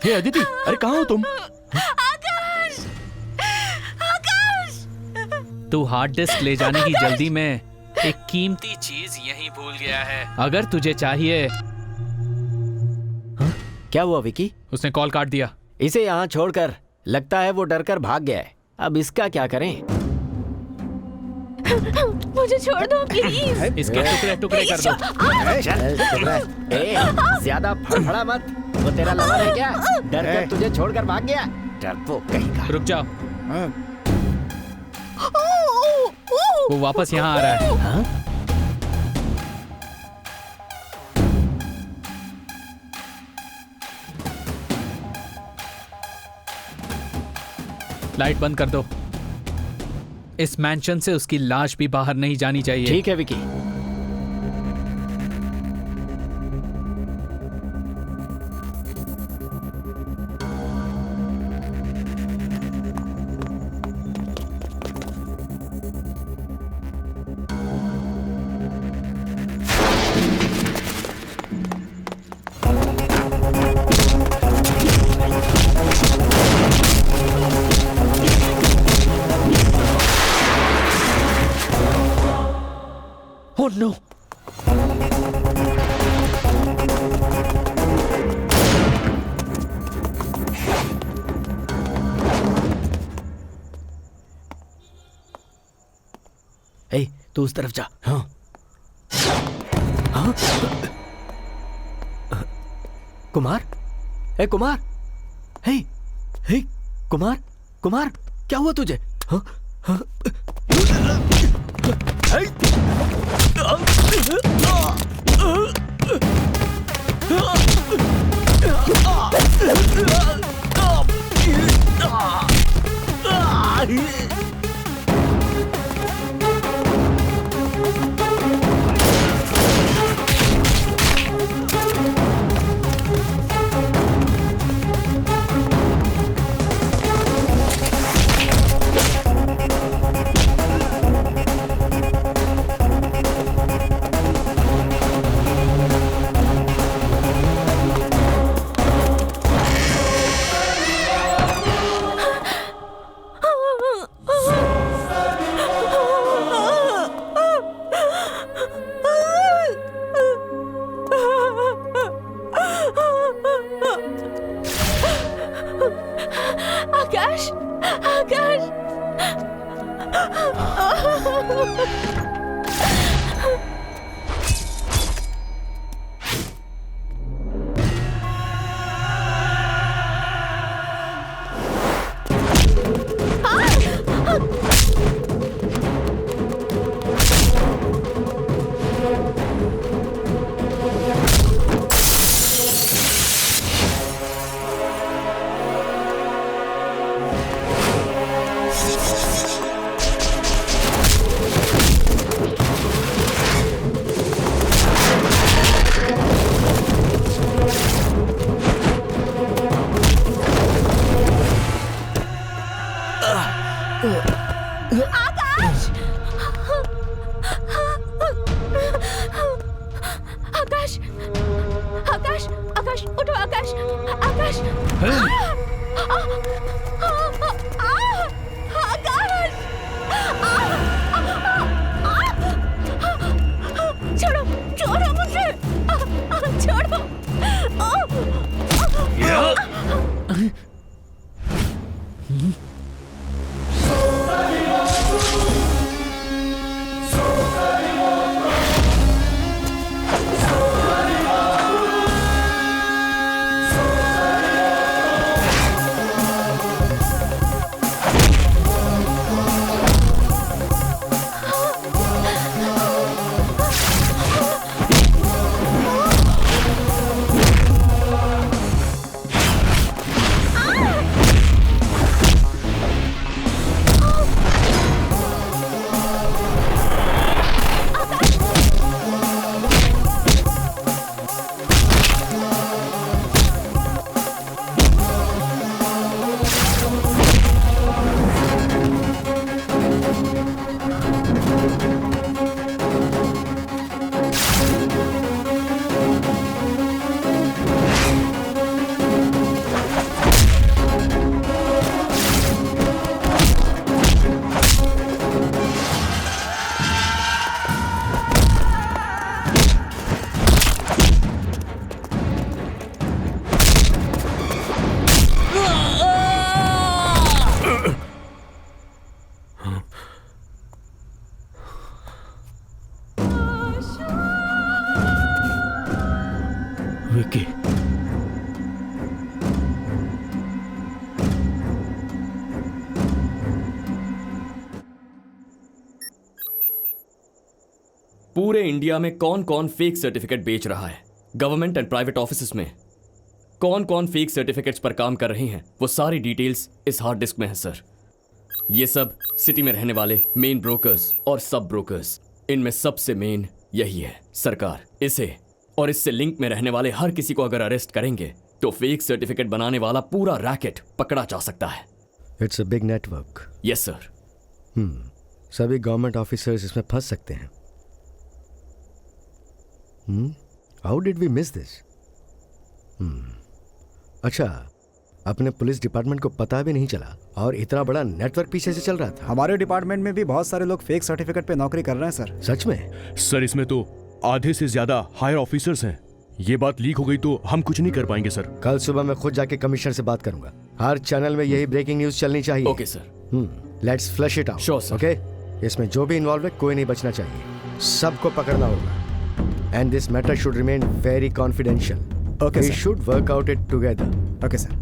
हे अदिति, अरे कहाँ हो तुम? आकाश! आकाश! तू हार्ड डिस्क ले जाने की जल्दी में एक कीमती चीज यहीं भूल गया है। अगर तुझे चाहिए। क्या हुआ विकी? उसने कॉल काट दिया। इसे यहाँ छोड़कर लगता है वो डर कर भाग गया है। अब इसका क्या करें? मुझे छोड़ दो प्लीज। इसके टुकड़े टुकड़े कर दो। ज्यादा फड़फड़ा मत। वो तेरा लवर है क्या? डर कर तुझे छोड़कर भाग गया। डरपोक कहीं का। रुक जाओ। वो वापस यहाँ आ रहा है। हाँ? लाइट बंद कर दो। इस मैंशन से उसकी लाश भी बाहर नहीं जानी चाहिए। ठीक है विकी। Oh no! ए, तू उस तरफ जा। हाँ। हाँ? कुमार? ए कुमार? हे, हे, कुमार? कुमार? क्या हुआ तुझे? हाँ? हाँ? आकाश! आकाश! आकाश! आकाश! आकाश! आकाश! उठो आकाश! आकाश! छोड़ो! छोड़ो मुझे! छोड़ो! ओके। पूरे इंडिया में कौन कौन फेक सर्टिफिकेट बेच रहा है, गवर्नमेंट एंड प्राइवेट ऑफिसेस में कौन कौन फेक सर्टिफिकेट्स पर काम कर रही हैं, वो सारी डिटेल्स इस हार्ड डिस्क में है सर। ये सब सिटी में रहने वाले मेन ब्रोकर्स और सब ब्रोकर्स, इनमें सबसे मेन यही है सरकार। इसे और इससे लिंक में रहने वाले हर किसी को अगर अरेस्ट करेंगे तो फेक सर्टिफिकेट बनाने वाला पूरा रैकेट पकड़ा जा सकता है। It's a big network. Yes sir. सभी गवर्नमेंट ऑफिसर्स इसमें फंस सकते हैं। How did we miss this? अच्छा, अपने पुलिस डिपार्टमेंट को पता भी नहीं चला और इतना बड़ा नेटवर्क पीछे से चल रहा था। हमारे डिपार्टमेंट में भी बहुत सारे लोग फेक सर्टिफिकेट पे नौकरी कर रहे हैं सर। सच में? सर इसमें तो आधे से ज्यादा हायर ऑफिसर्स हैं। ये बात लीक हो गई तो हम कुछ नहीं कर पाएंगे सर। कल सुबह मैं खुद जाके कमिश्नर से बात करूंगा। हर चैनल में यही ब्रेकिंग न्यूज चलनी चाहिए। Okay sir. Let's flush it out. Sure sir. Okay, इसमें जो भी इन्वॉल्व है कोई नहीं बचना चाहिए, सबको पकड़ना होगा। And this matter should remain very confidential. Okay, we should work out it together. Okay sir.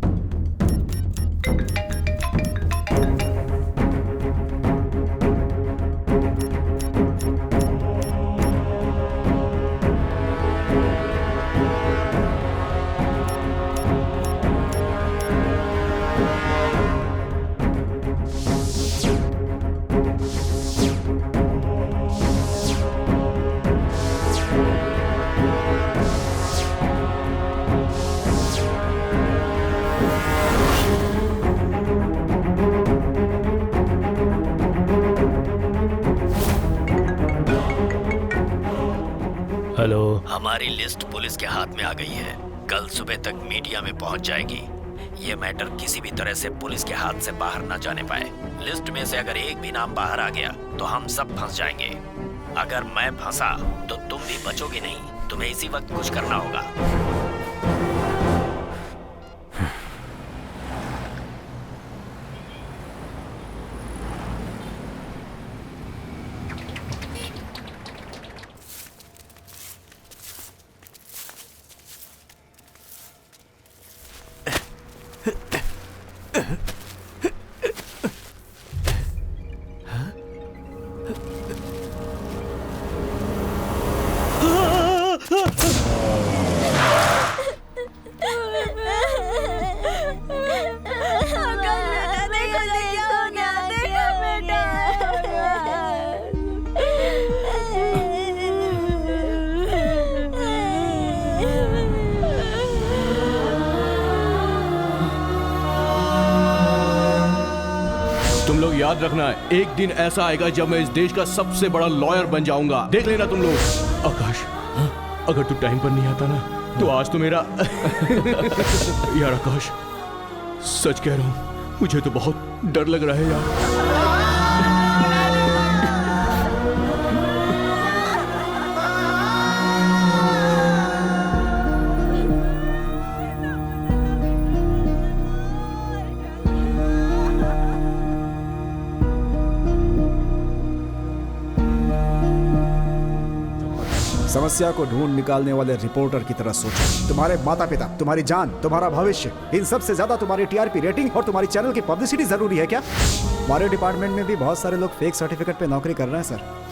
Hello. हमारी लिस्ट पुलिस के हाथ में आ गई है, कल सुबह तक मीडिया में पहुंच जाएगी। ये मैटर किसी भी तरह से पुलिस के हाथ से बाहर ना जाने पाए। लिस्ट में से अगर एक भी नाम बाहर आ गया तो हम सब फंस जाएंगे। अगर मैं फंसा तो तुम भी बचोगे नहीं, तुम्हें इसी वक्त कुछ करना होगा। तुम लोग याद रखना, एक दिन ऐसा आएगा जब मैं इस देश का सबसे बड़ा लॉयर बन जाऊंगा। देख लेना तुम लोग। आकाश, अगर तू टाइम पर नहीं आता ना तो आज तो मेरा यार आकाश, सच कह रहा हूं, मुझे तो बहुत डर लग रहा है यार। समस्या को ढूंढ निकालने वाले रिपोर्टर की तरह सोचो। तुम्हारे माता पिता, तुम्हारी जान, तुम्हारा भविष्य, इन सब से ज्यादा तुम्हारी टीआरपी रेटिंग और तुम्हारी चैनल की पब्लिसिटी जरूरी है क्या? हमारे डिपार्टमेंट में भी बहुत सारे लोग फेक सर्टिफिकेट पे नौकरी कर रहे हैं सर।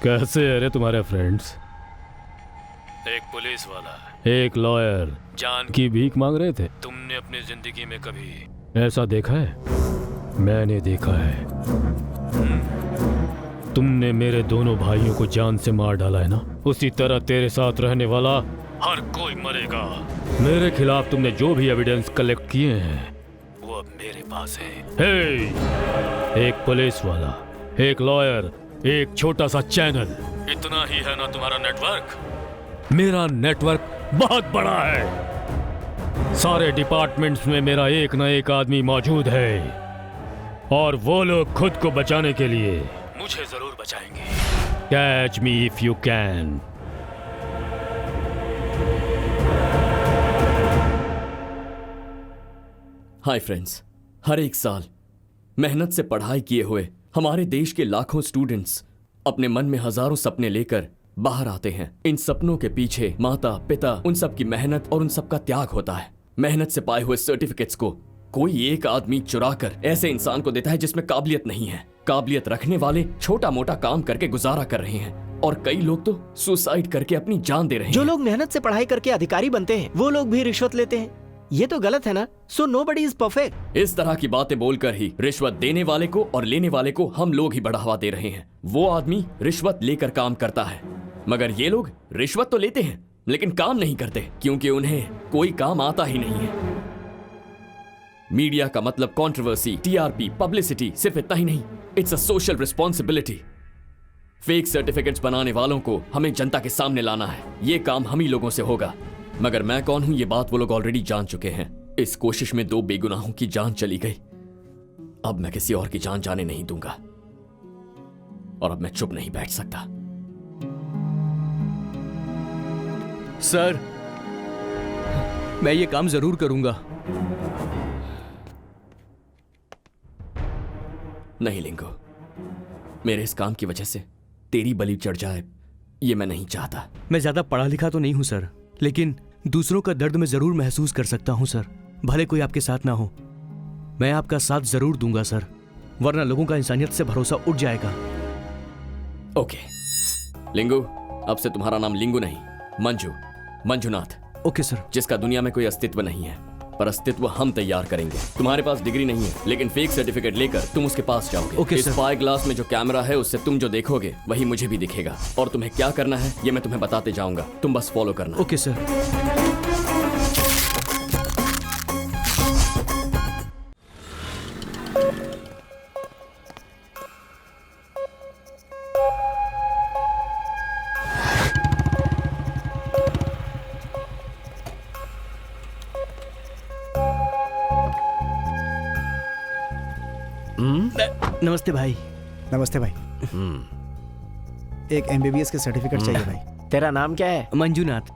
कैसे है रे तुम्हारे फ्रेंड्स? एक पुलिस वाला, एक लॉयर जान की भीख मांग रहे थे। तुमने अपनी जिंदगी में कभी ऐसा देखा है? मैंने देखा है। तुमने मेरे दोनों भाइयों को जान से मार डाला है ना, उसी तरह तेरे साथ रहने वाला हर कोई मरेगा। मेरे खिलाफ तुमने जो भी एविडेंस कलेक्ट किए हैं वो अब मेरे पास है। हे, एक पुलिस वाला, एक लॉयर, एक छोटा सा चैनल, इतना ही है ना तुम्हारा नेटवर्क? मेरा नेटवर्क बहुत बड़ा है। सारे डिपार्टमेंट्स में मेरा एक न एक आदमी मौजूद है और वो लोग खुद को बचाने के लिए मुझे जरूर बचाएंगे। Catch me if you can. Hi friends, हर एक साल मेहनत से पढ़ाई किए हुए हमारे देश के लाखों स्टूडेंट्स अपने मन में हजारों सपने लेकर बाहर आते हैं। इन सपनों के पीछे माता पिता, उन सब की मेहनत और उन सब का त्याग होता है। मेहनत से पाए हुए सर्टिफिकेट्स को कोई एक आदमी चुरा कर ऐसे इंसान को देता है जिसमें काबिलियत नहीं है। काबिलियत रखने वाले छोटा मोटा काम करके गुजारा कर रहे हैं और कई लोग तो सुसाइड करके अपनी जान दे रहे हैं। जो लोग मेहनत से पढ़ाई करके अधिकारी बनते हैं वो लोग भी रिश्वत लेते हैं। ये तो गलत है ना। So nobody is perfect. इस तरह की बातें बोलकर ही रिश्वत देने वाले को और लेने वाले को हम लोग ही बढ़ावा दे रहे हैं। वो आदमी रिश्वत लेकर काम करता है, मगर ये लोग रिश्वत तो लेते हैं लेकिन काम नहीं करते क्योंकि उन्हें कोई काम आता ही नहीं है। मीडिया का मतलब कंट्रोवर्सी, टीआरपी, पब्लिसिटी, सिर्फ इतना ही नहीं, it's a social responsibility. Fake certificates बनाने वालों को हमें जनता के सामने लाना है। ये काम हम ही लोगों से होगा। मगर मैं कौन हूं ये बात वो लोग ऑलरेडी जान चुके हैं। इस कोशिश में 2 बेगुनाहों की जान चली गई। अब मैं किसी और की जान जाने नहीं दूंगा और अब मैं चुप नहीं बैठ सकता। सर, मैं ये काम जरूर करूंगा। नहीं लिंगो, मेरे इस काम की वजह से तेरी बलि चढ़ जाए ये मैं नहीं चाहता। मैं ज्यादा पढ़ा लिखा तो नहीं हूं सर, लेकिन दूसरों का दर्द मैं जरूर महसूस कर सकता हूं सर। भले कोई आपके साथ ना हो, मैं आपका साथ जरूर दूंगा सर, वरना लोगों का इंसानियत से भरोसा उठ जाएगा। ओके लिंगू, अब से तुम्हारा नाम लिंगू नहीं, मंजुनाथ। Okay sir. जिसका दुनिया में कोई अस्तित्व नहीं है, पर अस्तित्व हम तैयार करेंगे। तुम्हारे पास डिग्री नहीं है लेकिन फेक सर्टिफिकेट लेकर तुम उसके पास जाओगे। ओके इस सर। स्पाई ग्लास में जो कैमरा है उससे तुम जो देखोगे वही मुझे भी दिखेगा और तुम्हें क्या करना है ये मैं तुम्हें बताते जाऊंगा, तुम बस फॉलो करना। Okay sir. नमस्ते भाई। नमस्ते भाई। एक MBBS के सर्टिफिकेट चाहिए भाई। तेरा नाम क्या है? मंजुनाथ।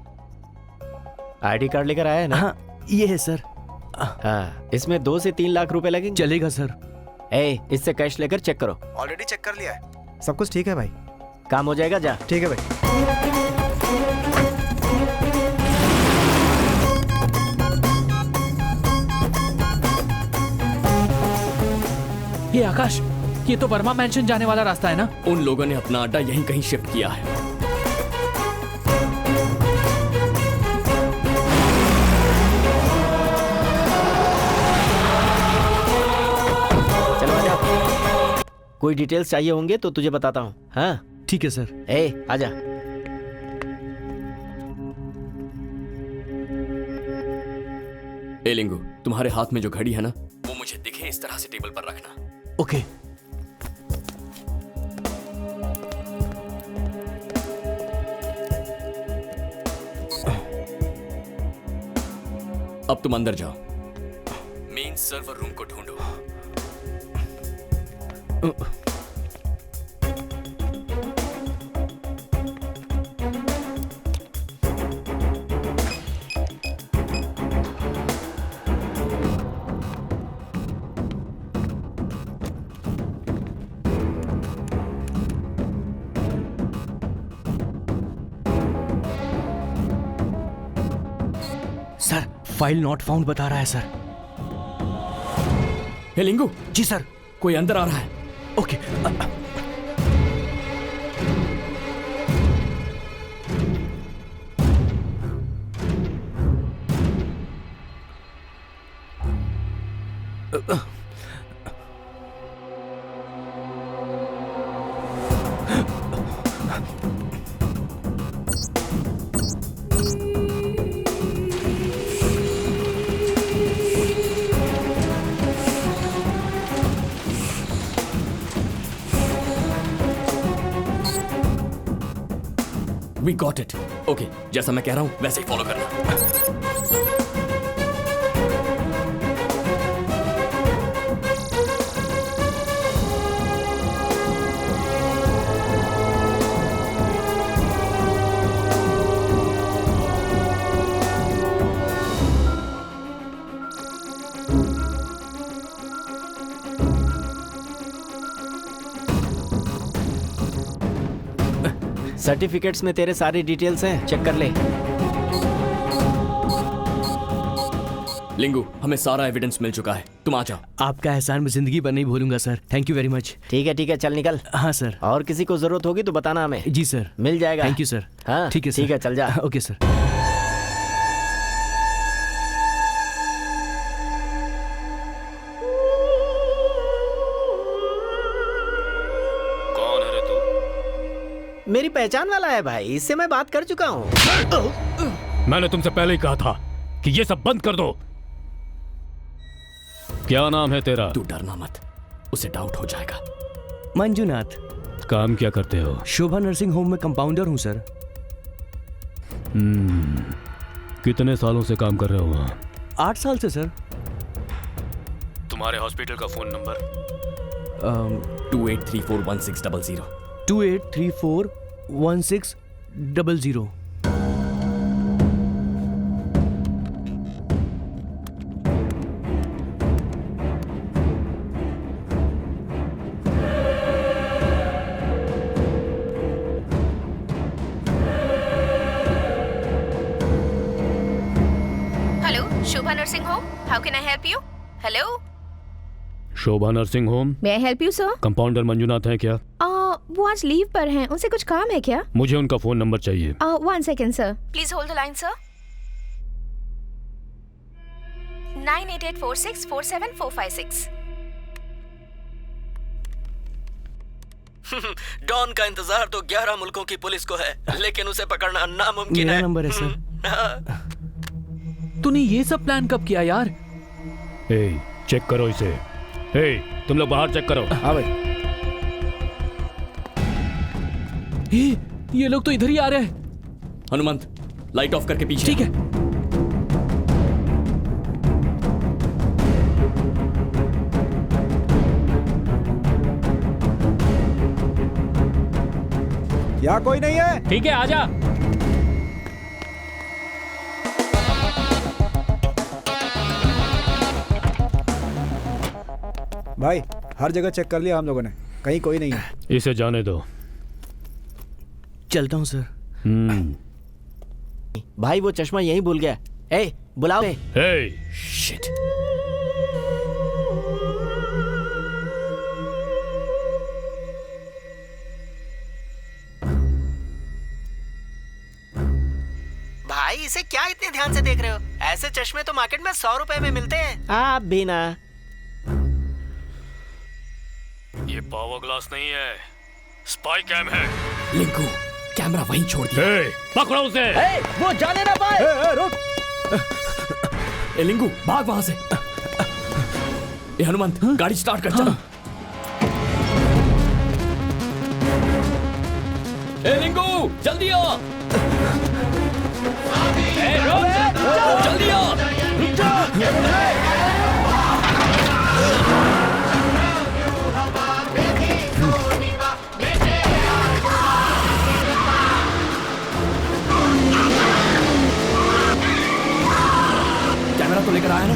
ID कार्ड लेकर आया है ना? हाँ, ये है सर। हाँ, इसमें 2 से 3 लाख रुपए लगेंगे। चलेगा सर। इससे कैश लेकर चेक करो। ऑलरेडी चेक कर लिया है, सब कुछ ठीक है भाई। काम हो जाएगा, जा। ठीक है भाई। ये आकाश, ये तो वर्मा मैंशन जाने वाला रास्ता है ना? उन लोगों ने अपना अड्डा यहीं कहीं शिफ्ट किया है। चलो आजा। कोई डिटेल्स चाहिए होंगे तो तुझे बताता हूँ। हाँ ठीक है सर। आजा। लिंगू, तुम्हारे हाथ में जो घड़ी है ना वो मुझे दिखे इस तरह से टेबल पर रखना। ओके। अब तुम अंदर जाओ, मेन सर्वर रूम को ढूंढो। सर, फाइल नॉट फाउंड बता रहा है सर। हे लिंगू। जी सर। कोई अंदर आ रहा है। Okay. We got it. Okay, जैसा मैं कह रहा हूं वैसे ही फॉलो करना। सर्टिफिकेट्स में तेरे सारी डिटेल्स हैं, चेक कर ले। लिंगू, हमें सारा एविडेंस मिल चुका है, तुम आ जाओ। आपका एहसान मैं जिंदगी भर नहीं भूलूंगा sir. Thank you very much. ठीक है, चल निकल। हाँ सर। और किसी को जरूरत होगी तो बताना हमें। जी सर। मिल जाएगा। Thank you sir. हाँ ठीक है सर। ठीक है, चल जा। Okay sir. कौन है रे तू? मेरी पहचान वाला है भाई, इससे मैं बात कर चुका हूँ। मैंने तुमसे पहले ही कहा था कि ये सब बंद कर दो। क्या नाम है तेरा? तू डरना मत, उसे डाउट हो जाएगा। मंजुनाथ। काम क्या करते हो? शोभा नर्सिंग होम में कंपाउंडर हूँ सर। कितने सालों से काम कर रहे हो वहाँ? 8 साल से सर। तुम्हारे हॉस्पिटल का phone number? 28341600। 28341600। Shobha nursing home, how can I help you? Hello, Shobha nursing home. May I help you sir? Compounder Manjunath हैं क्या? वो आज लीव पर हैं, उनसे कुछ काम है क्या? मुझे उनका फोन नंबर चाहिए। 1 second sir, please hold the line sir. 9884647456। Don का इंतजार तो 11 मुल्कों की पुलिस को है, लेकिन उसे पकड़ना नामुमकिन है। मेरा नंबर है सर। तूने ये सब प्लान कब किया यार? चेक करो इसे। तुम लोग बाहर चेक करो। हाँ भाई। ये लोग तो इधर ही आ रहे हैं। हनुमंत, लाइट ऑफ करके पीछे। ठीक है। यहाँ कोई नहीं है। ठीक है, आजा। भाई हर जगह चेक कर लिया हम लोगों ने, कहीं कोई नहीं है। इसे जाने दो। चलता हूँ सर। भाई वो चश्मा यहीं भूल गया। बुलाओ। शिट। भाई इसे क्या इतने ध्यान से देख रहे हो? ऐसे चश्मे तो मार्केट में 100 रुपए में मिलते हैं। आप भी ना। ये पावर ग्लास नहीं है, स्पाई कैम है। लिंकू, कैमरा वहीं छोड़ दिया। पकड़ो उसे। वो जाने ना पाए। रुक। लिंकू, भाग वहां से। हनुमंत, गाड़ी स्टार्ट कर। चल। लिंकू, जल्दी आ। जल्दी आ। कैमरा तो लेकर आया ना?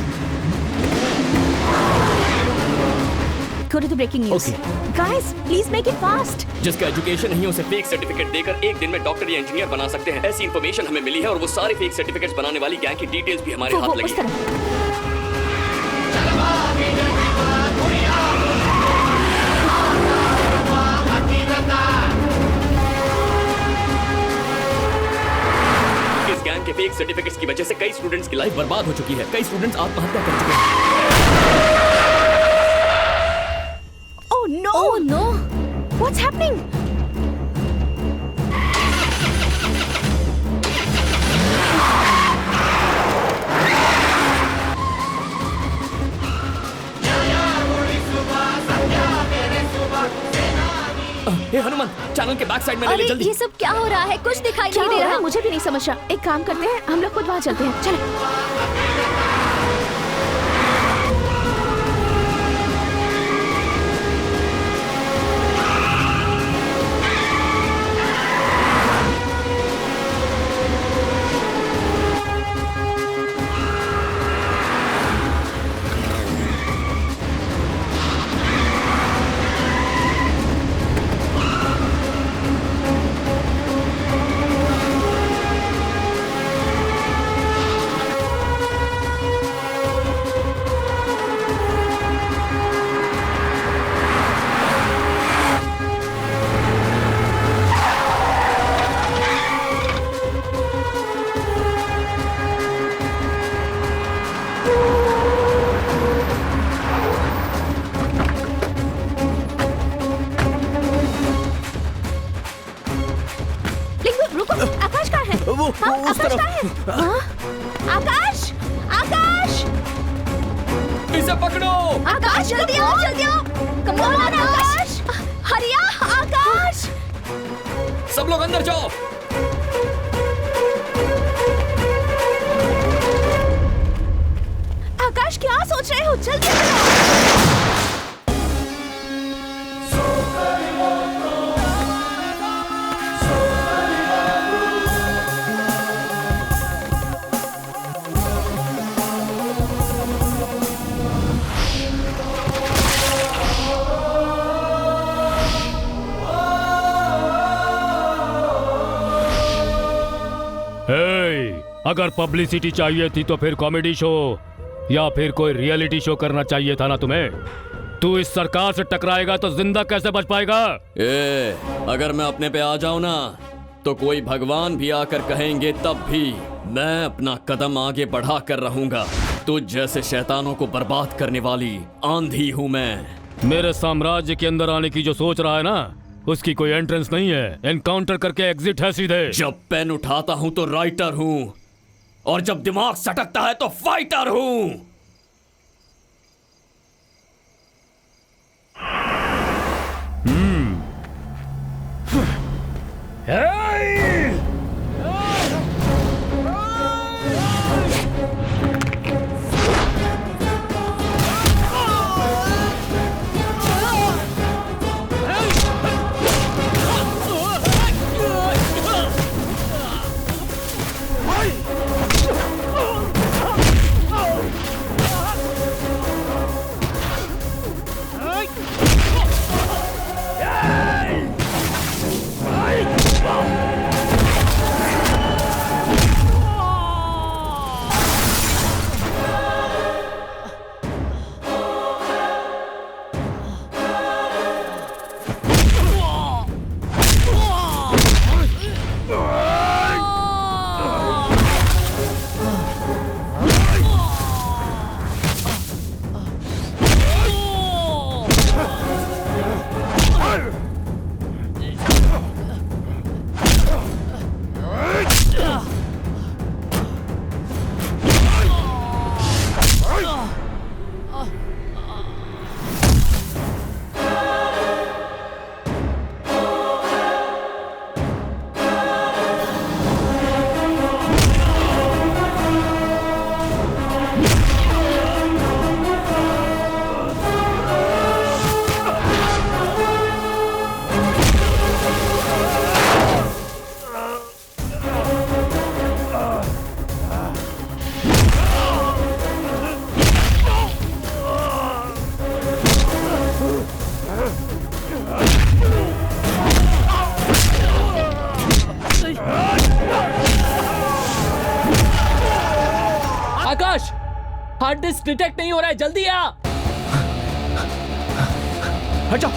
Go to the breaking news. Guys, please make it fast. जिसका एजुकेशन नहीं है उसे फेक सर्टिफिकेट देकर एक दिन में डॉक्टर या इंजीनियर बना सकते हैं। ऐसी इन्फॉर्मेशन हमें मिली है और वो सारे फेक सर्टिफिकेट्स बनाने वाली गैंग की डिटेल्स भी हमारे हाथ लगी है। इस गैंग के फेक सर्टिफिकेट्स की वजह से कई स्टूडेंट्स की लाइफ बर्बाद हो चुकी है। कई स्टूडेंट्स आत्महत्या कर चुके हैं। Oh no! What's happening? Hanumant, channel के बैक साइड में ले ले जल्दी। ये सब क्या हो रहा है? कुछ दिखाई नहीं दे रहा। मुझे भी नहीं समझ रहा। एक काम करते हैं, हम लोग खुद वहां चलते हैं। चलो। आकाश, आकाश, इसे पकड़ो। आकाश जल्दी आओ, जल्दी आओ। कम ऑन आकाश, हरिया, आकाश। सब लोग अंदर जाओ। आकाश क्या सोच रहे हो? जल्दी करो। अगर पब्लिसिटी चाहिए थी तो फिर कॉमेडी शो या फिर कोई रियलिटी शो करना चाहिए था ना तुम्हें। तू इस सरकार से टकराएगा तो जिंदा कैसे बच पाएगा? अगर मैं अपने पे आ जाऊं ना तो कोई भगवान भी आकर कहेंगे तब भी मैं अपना कदम आगे बढ़ा कर रहूंगा। तुझ जैसे शैतानों को बर्बाद करने वाली आंधी हूं मैं। मेरे साम्राज्य के अंदर आने की जो सोच रहा है ना, उसकी कोई एंट्रेंस नहीं है, एनकाउंटर करके एग्जिट है सीधे। जब पेन उठाता हूं तो राइटर हूं और जब दिमाग सटकता है तो फाइटर हूं। आकाश, हार्ड डिस्क डिटेक्ट नहीं हो रहा है, जल्दी आ। हट जाओ।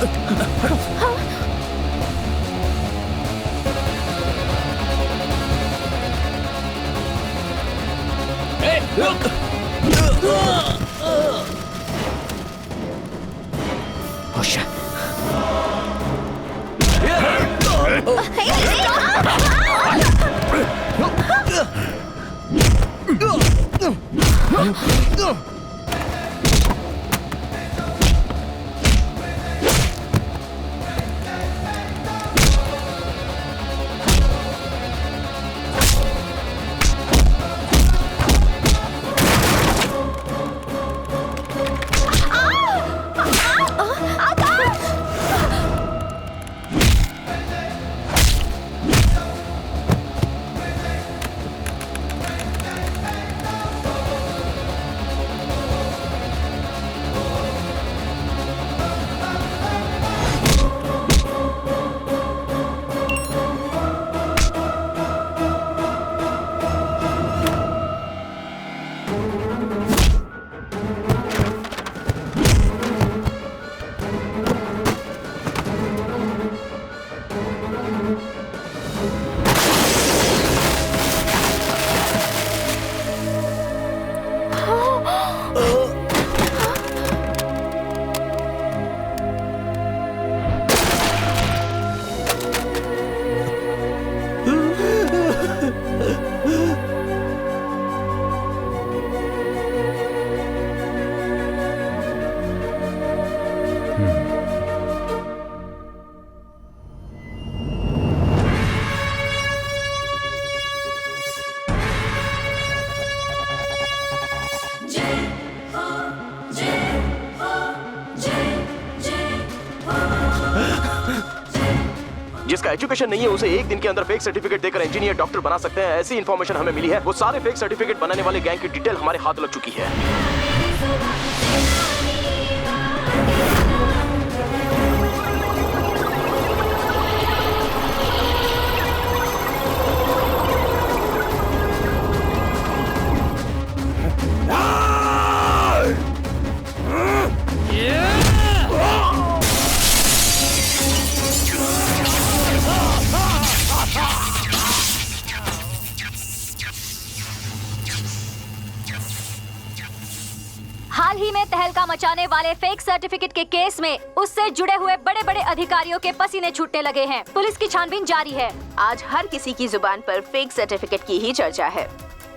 जिसका एजुकेशन नहीं है उसे एक दिन के अंदर फेक सर्टिफिकेट देकर इंजीनियर डॉक्टर बना सकते हैं, ऐसी इन्फॉर्मेशन हमें मिली है। वो सारे फेक सर्टिफिकेट बनाने वाले गैंग की डिटेल हमारे हाथ लग चुकी है। हाल ही में तहलका मचाने वाले फेक सर्टिफिकेट के केस में उससे जुड़े हुए बड़े बड़े अधिकारियों के पसीने छूटने लगे हैं। पुलिस की छानबीन जारी है। आज हर किसी की जुबान पर फेक सर्टिफिकेट की ही चर्चा है।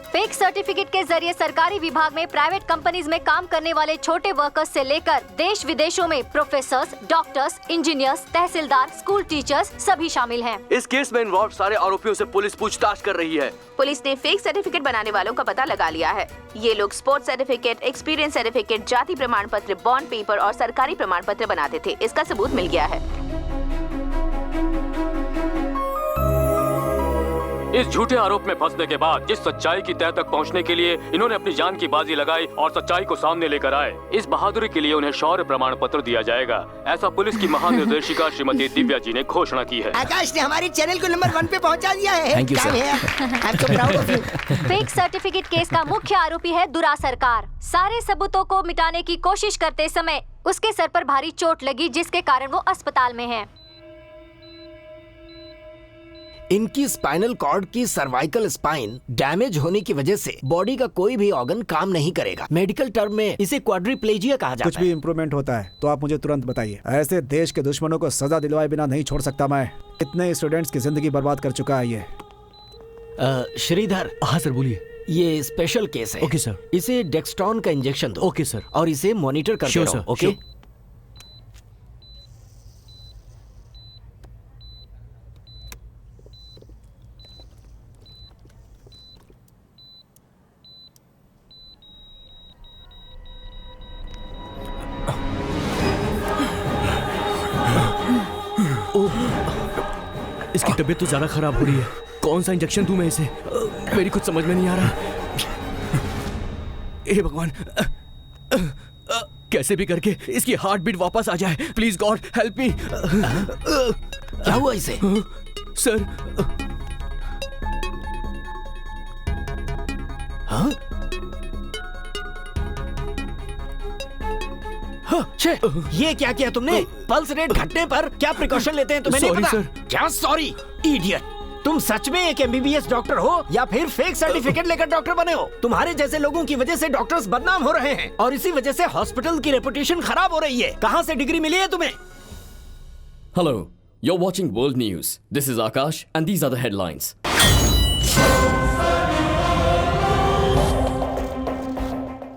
फेक सर्टिफिकेट के जरिए सरकारी विभाग में, प्राइवेट कंपनीज में काम करने वाले छोटे वर्कर्स से लेकर देश विदेशों में प्रोफेसर्स, डॉक्टर्स, इंजीनियर्स, तहसीलदार, स्कूल टीचर्स सभी शामिल हैं। इस केस में इन्वॉल्व सारे आरोपियों से पुलिस पूछताछ कर रही है। पुलिस ने फेक सर्टिफिकेट बनाने वालों का पता लगा लिया है। ये लोग स्पोर्ट्स सर्टिफिकेट, एक्सपीरियंस सर्टिफिकेट, जाति प्रमाण पत्र, बॉन्ड पेपर और सरकारी प्रमाण पत्र बनाते थे। इसका सबूत मिल गया है। इस झूठे आरोप में फंसने के बाद जिस सच्चाई की तह तक पहुंचने के लिए इन्होंने अपनी जान की बाजी लगाई और सच्चाई को सामने लेकर आए, इस बहादुरी के लिए उन्हें शौर्य प्रमाण पत्र दिया जाएगा। ऐसा पुलिस की महानिर्देशिका श्रीमती दिव्या जी ने घोषणा की है। आकाश ने हमारी चैनल को नंबर 1 पे पहुंचा दिया है। Thank you, sir. I'm so proud of you. Fake certificate case का मुख्य आरोपी है दुरा सरकार। सारे सबूतों को मिटाने की कोशिश करते समय उसके सर पर भारी चोट लगी, जिसके कारण वो अस्पताल में है। इनकी स्पाइनल कॉर्ड की सर्वाइकल स्पाइन डैमेज होने की वजह से बॉडी का कोई भी ऑर्गन काम नहीं करेगा। मेडिकल टर्म में इसे क्वाड्रिप्लेजिया कहा जाता है। कुछ भी इम्प्रूवमेंट होता है तो आप मुझे तुरंत बताइए। ऐसे देश के दुश्मनों को सजा दिलवाए बिना नहीं छोड़ सकता मैं। इतने स्टूडेंट्स की जिंदगी बर्बाद कर चुका है ये। श्रीधर। हाँ सर बोलिए। ये स्पेशल केस है। Okay sir. इसे डेक्स्ट्रॉन का इंजेक्शन दो। Okay sir. और इसे मॉनिटर करते रहो। ओके। इसकी तबीयत तो ज्यादा खराब हो रही है। कौन सा इंजेक्शन दूं मैं इसे? मेरी कुछ समझ में नहीं आ रहा। हे भगवान, कैसे भी करके इसकी हार्ट बीट वापस आ जाए। Please God help me. क्या हुआ इसे? सर। हाँ? ये क्या किया तुमने? पल्स रेट घटने पर क्या प्रिकॉशन लेते हैं तुम्हें नहीं पता? सर। क्या सॉरी इडियट? तुम सच में एक MBBS डॉक्टर हो या फिर फेक सर्टिफिकेट लेकर डॉक्टर बने हो? तुम्हारे जैसे लोगों की वजह से डॉक्टर्स बदनाम हो रहे हैं और इसी वजह से हॉस्पिटल की रेपुटेशन खराब हो रही है। कहाँ से डिग्री मिली है तुम्हें? Hello, you're watching World News. This is Akash and these are the headlines.